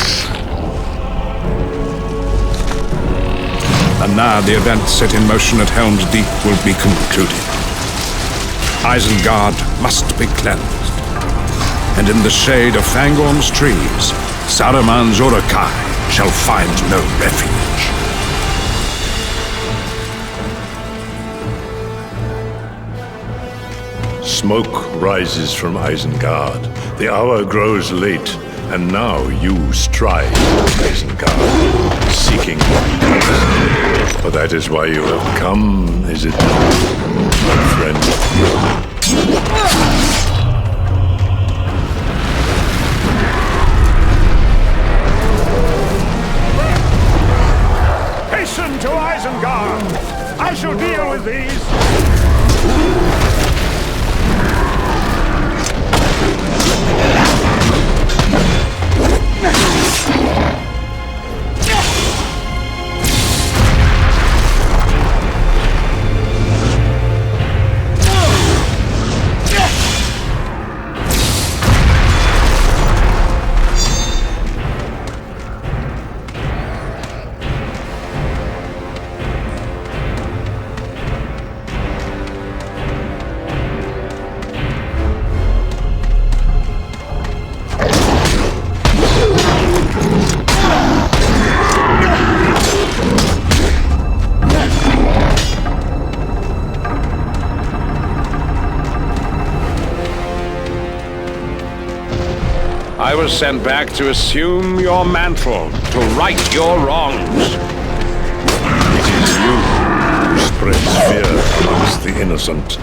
And now the events set in motion at Helm's Deep will be concluded. Isengard must be cleansed, and in the shade of Fangorn's trees, Saruman's Uruk-hai shall find no refuge. Smoke rises from Isengard. The hour grows late, and now you stride to Isengard, seeking one. But that is why you have come, is it not, my friend? Hasten to Isengard! I shall deal with these! I was sent back to assume your mantle, to right your wrongs. It is you who spreads fear amongst the innocent.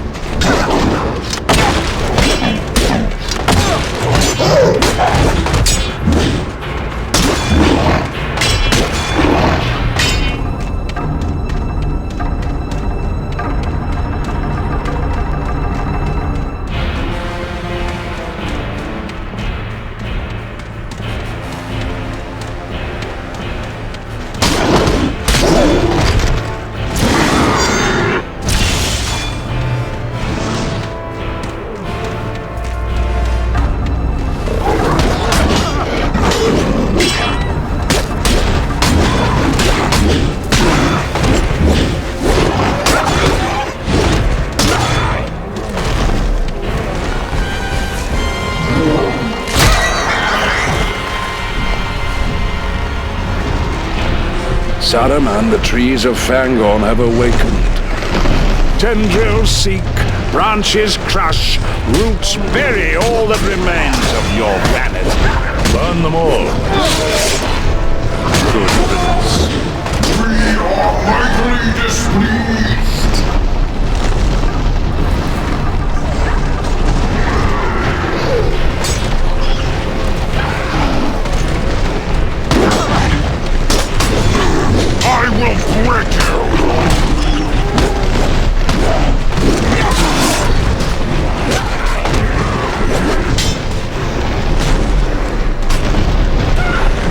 Saruman, the trees of Fangorn have awakened. Tendrils seek, branches crush, roots bury all that remains of your vanity. Burn them all. Good riddance. We are mightily displeased. I will break you!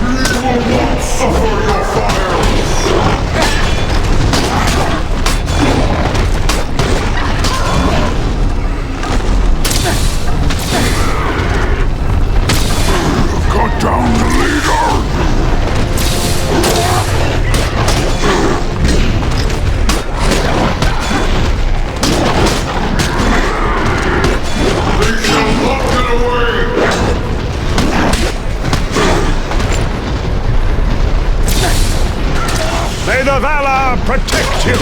We will not suffer your fire! Cut down the leader! May the Valar protect you!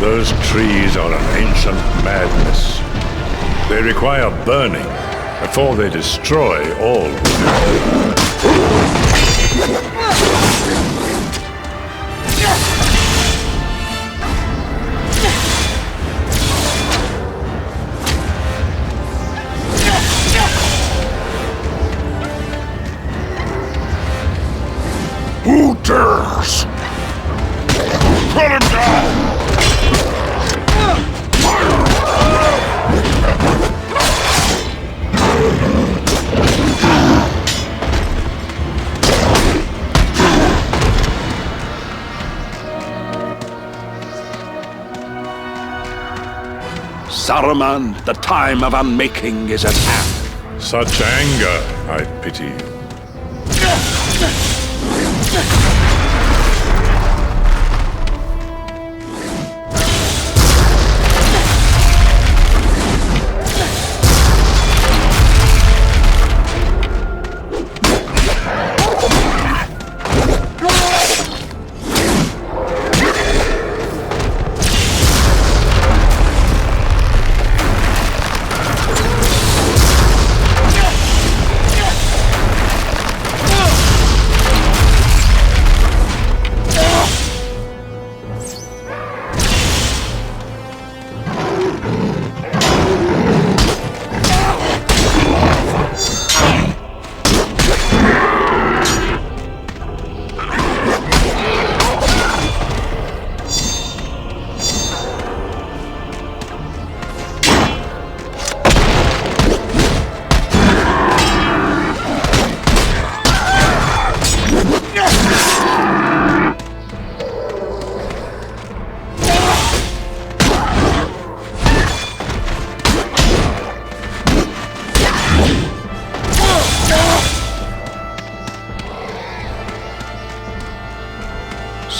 Those trees are an ancient madness. They require burning before they destroy all. Who dares? Put him down! Saruman, the time of unmaking is at hand. Such anger, I pity you.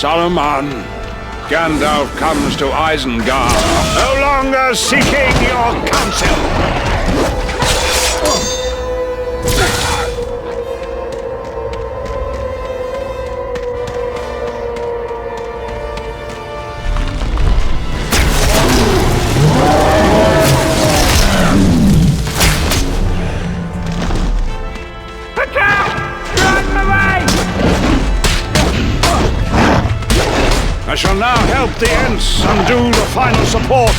Saruman, Gandalf comes to Isengard, no longer seeking your counsel. I shall now help the Ents undo the final support.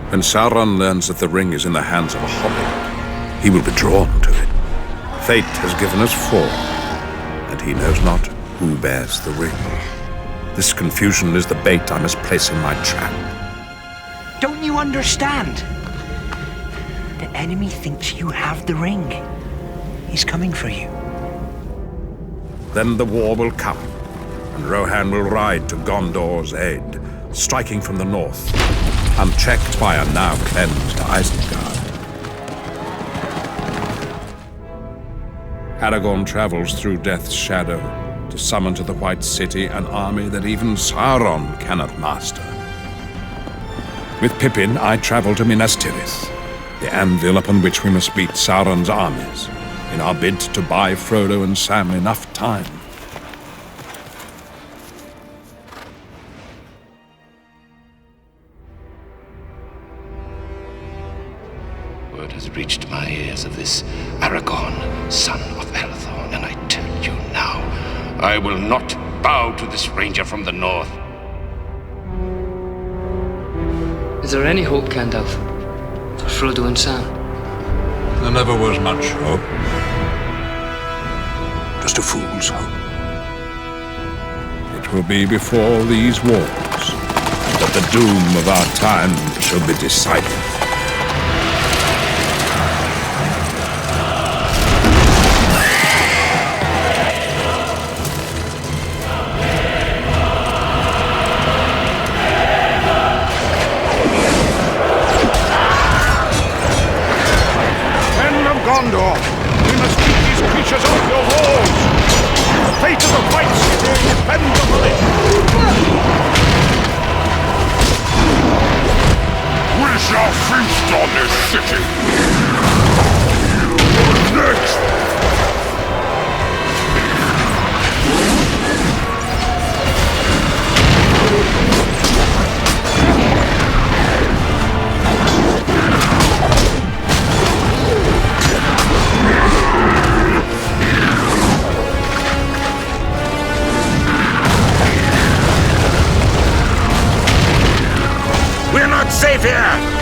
When Sauron learns that the ring is in the hands of a hobbit, he will be drawn to it. Fate has given us four, and he knows not who bears the ring. This confusion is the bait I must place in my trap. Don't you understand? The enemy thinks you have the ring. He's coming for you. Then the war will come, and Rohan will ride to Gondor's aid, striking from the north, unchecked by a now cleansed Isengard. Aragorn travels through Death's shadow to summon to the White City an army that even Sauron cannot master. With Pippin, I travel to Minas Tirith, the anvil upon which we must beat Sauron's armies, in our bid to buy Frodo and Sam enough time. Word has reached my ears of this Aragorn, son of Arathorn, and I tell you now, I will not bow to this ranger from the north. Is there any hope, Gandalf, for Frodo and Sam? There never was much hope. Just a fool's hope. It will be before these wars that the doom of our time shall be decided. Gondor! We must keep these creatures off your walls! The fate of the White City depends upon it! We shall feast on this city! Next! We're not safe here!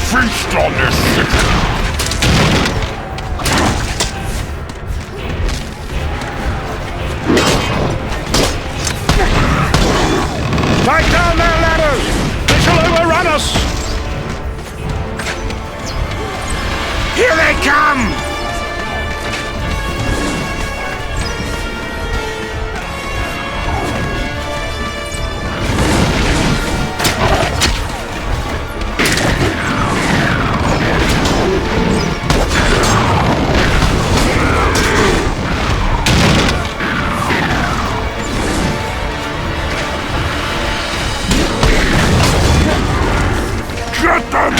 Feast on this city! Take down their ladders! They shall overrun us! Here they come! Get them!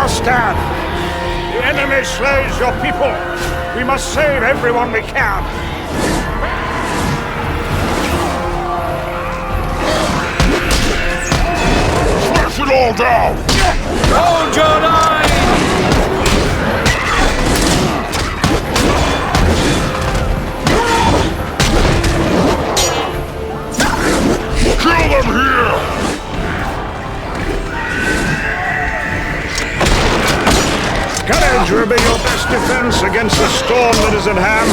our stand. The enemy slays your people. We must save everyone we can. Smash it all down! Hold your line! Kill them here! Courage will be your best defense against the storm that is at hand.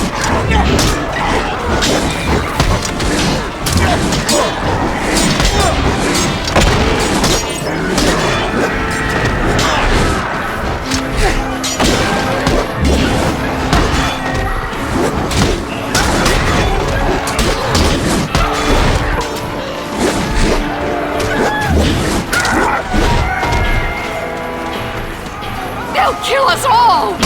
They'll kill us all!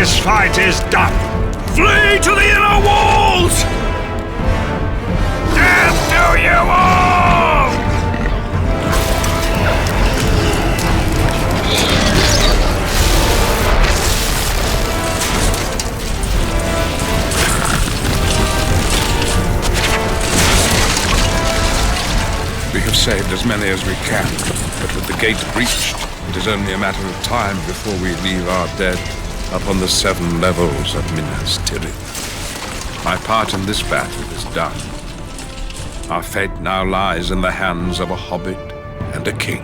This fight is done! Flee to the inner walls! Death to you all! We have saved as many as we can, but with the gate breached, it is only a matter of time before we leave our dead upon the 7 levels of Minas Tirith. My part in this battle is done. Our fate now lies in the hands of a hobbit and a king.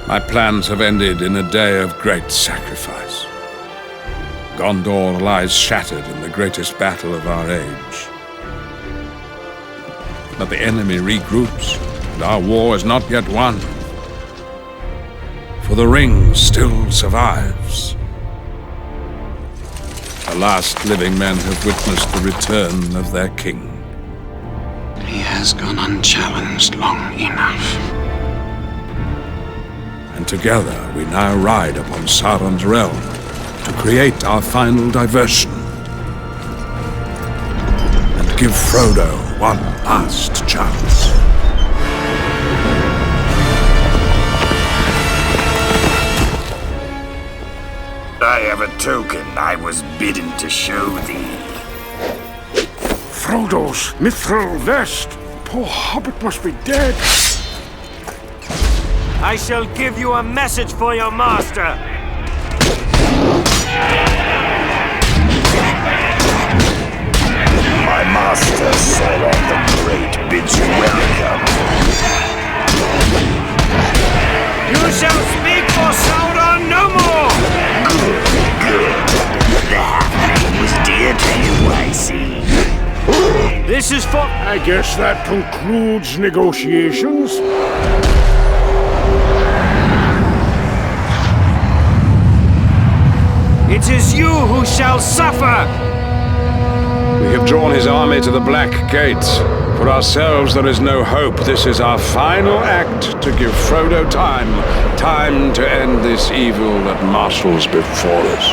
My plans have ended in a day of great sacrifice. Gondor lies shattered in the greatest battle of our age. But the enemy regroups, and our war is not yet won. For the ring still survives. The last living men have witnessed the return of their king. He has gone unchallenged long enough. And together we now ride upon Sauron's realm to create our final diversion. And give Frodo one last chance. I have a token I was bidden to show thee. Frodo's mithril vest. Poor hobbit must be dead. I shall give you a message for your master. My master, Sauron the Great, bids you welcome. You shall speak for Sauron no more! Good. The halfling was dear to you, I see. This is for... I guess that concludes negotiations. It is you who shall suffer! We have drawn his army to the Black Gate. For ourselves there is no hope. This is our final act to give Frodo time to end this evil that marshals before us.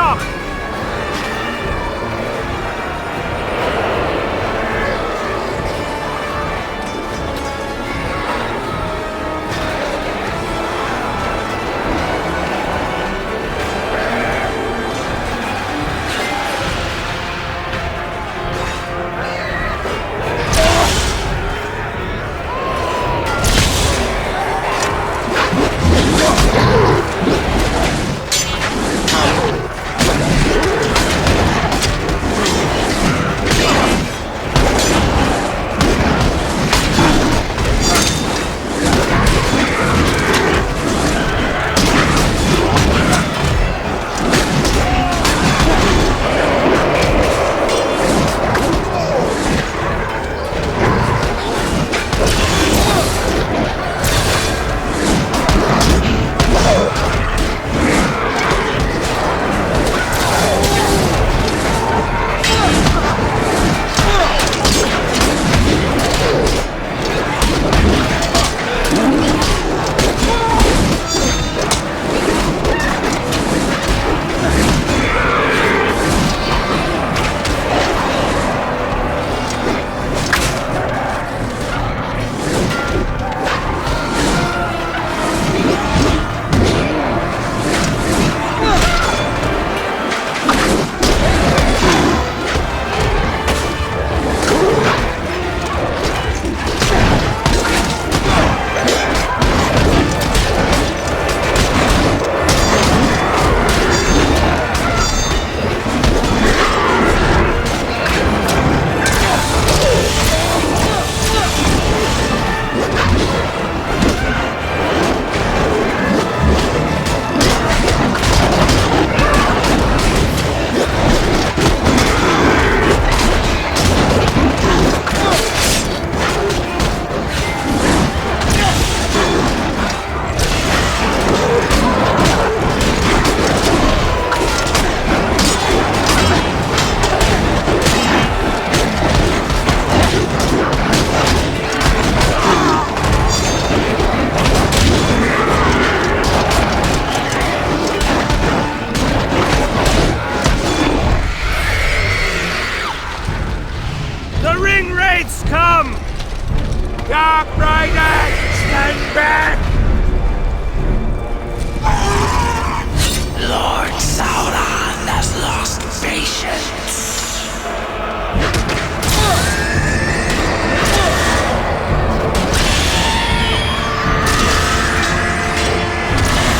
Jar!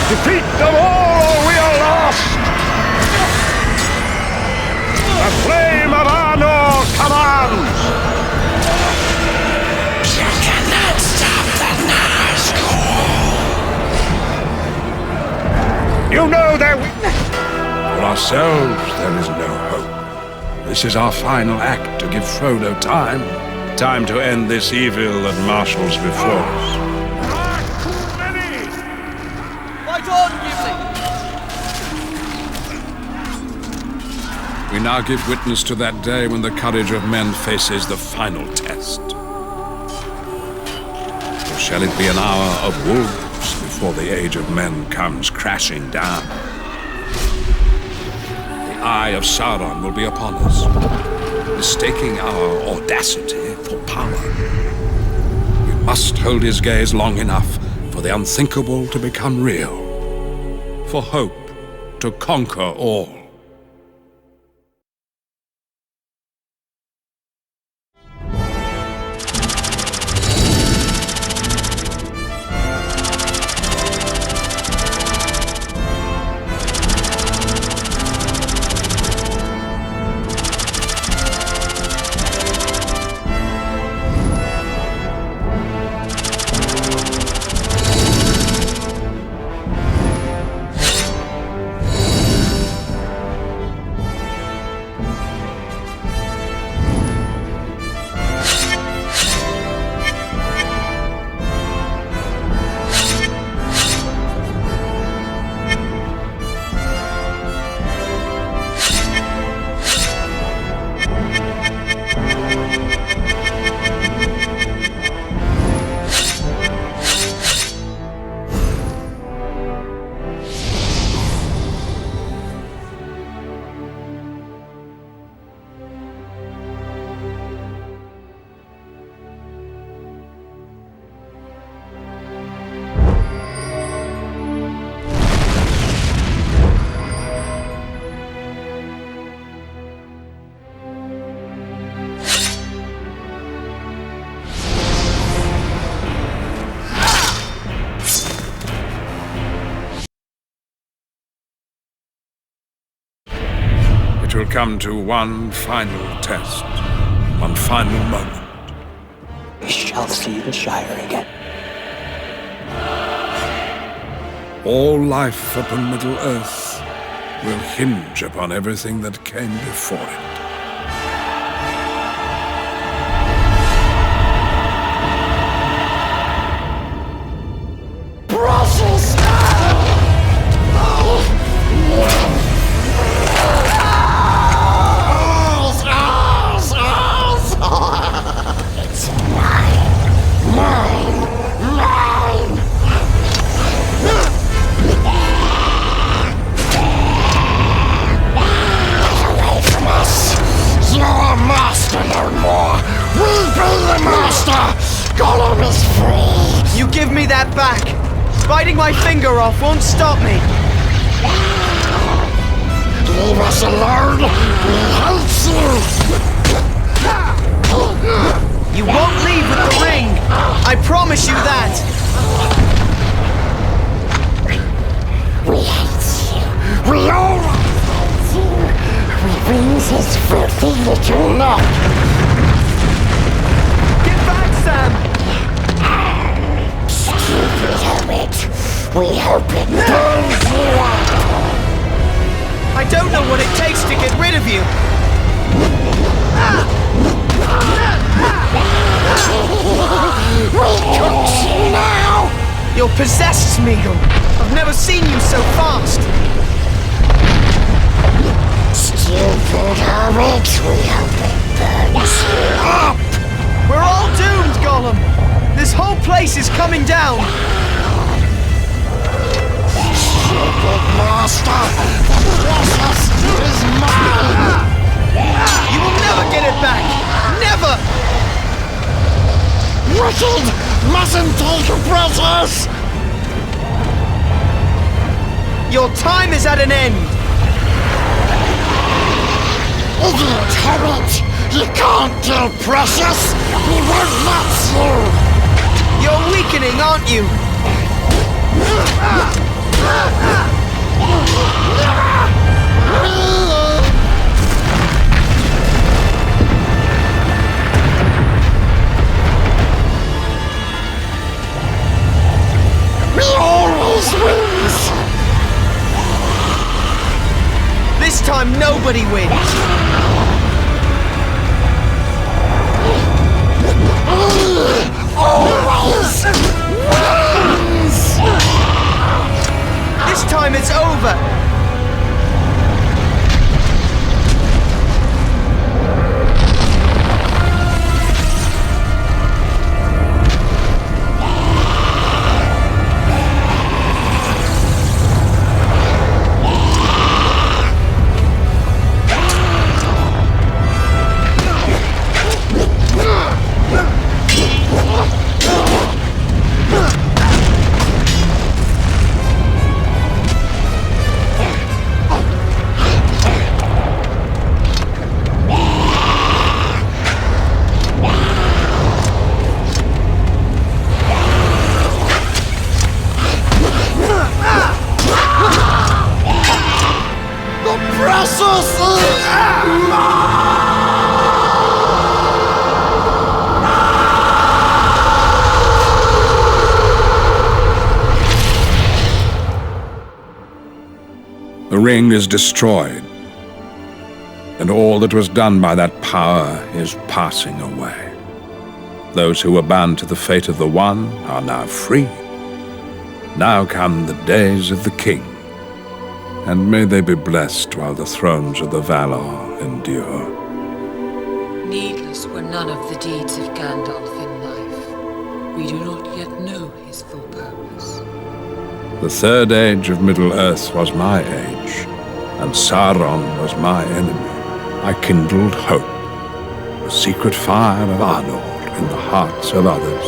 Defeat them all or we are lost! The flame of Arnor commands! You cannot stop the Nazgul! You know their weakness! For ourselves, there is no hope. This is our final act to give Frodo time. Time to end this evil that marshals before us. We now give witness to that day when the courage of men faces the final test. Or shall it be an hour of wolves before the age of men comes crashing down? The eye of Sauron will be upon us, mistaking our audacity for power. We must hold his gaze long enough for the unthinkable to become real, for hope to conquer all. It will come to one final test, one final moment. We shall see the Shire again. All life upon Middle-earth will hinge upon everything that came before it. Give me that back! Biting my finger off won't stop me! Leave us alone! We hate you! You won't leave with the ring! I promise you that! We hate you! We all hate you! Rings his filthy little neck! Get back, Sam! Stupid hermit! We hope it burns you up! I don't know what it takes to get rid of you! We cooked you now! You're possessed, Smeagol! I've never seen you so fast! Stupid hermit! We hope it burns you up! We're all doomed, Gollum! This whole place is coming down! Stupid master! The process is mine! You will never get it back! Never! Wicked! Mustn't take a process! Your time is at an end! Idiot hermit! You can't kill Precious! He won't let you! You're weakening, aren't you? We always wins! This time nobody wins! Always wins! This time it's over! The ring is destroyed, and all that was done by that power is passing away. Those who were bound to the fate of the One are now free. Now come the days of the King, and may they be blessed while the thrones of the Valar endure. Needless were none of the deeds of Gandalf in life. We do not yet know his full purpose. The third age of Middle-earth was my age, and Sauron was my enemy. I kindled hope, the secret fire of Arnor in the hearts of others.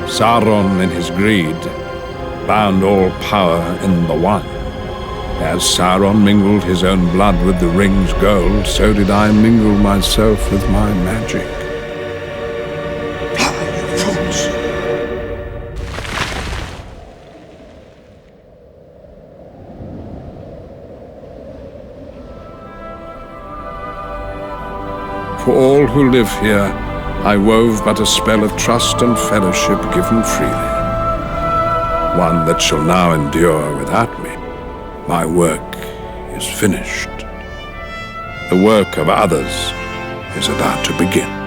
Sauron, in his greed, bound all power in the One. As Sauron mingled his own blood with the ring's gold, so did I mingle myself with my magic. for all who live here, I wove but a spell of trust and fellowship given freely. One that shall now endure without me. My work is finished. The work of others is about to begin.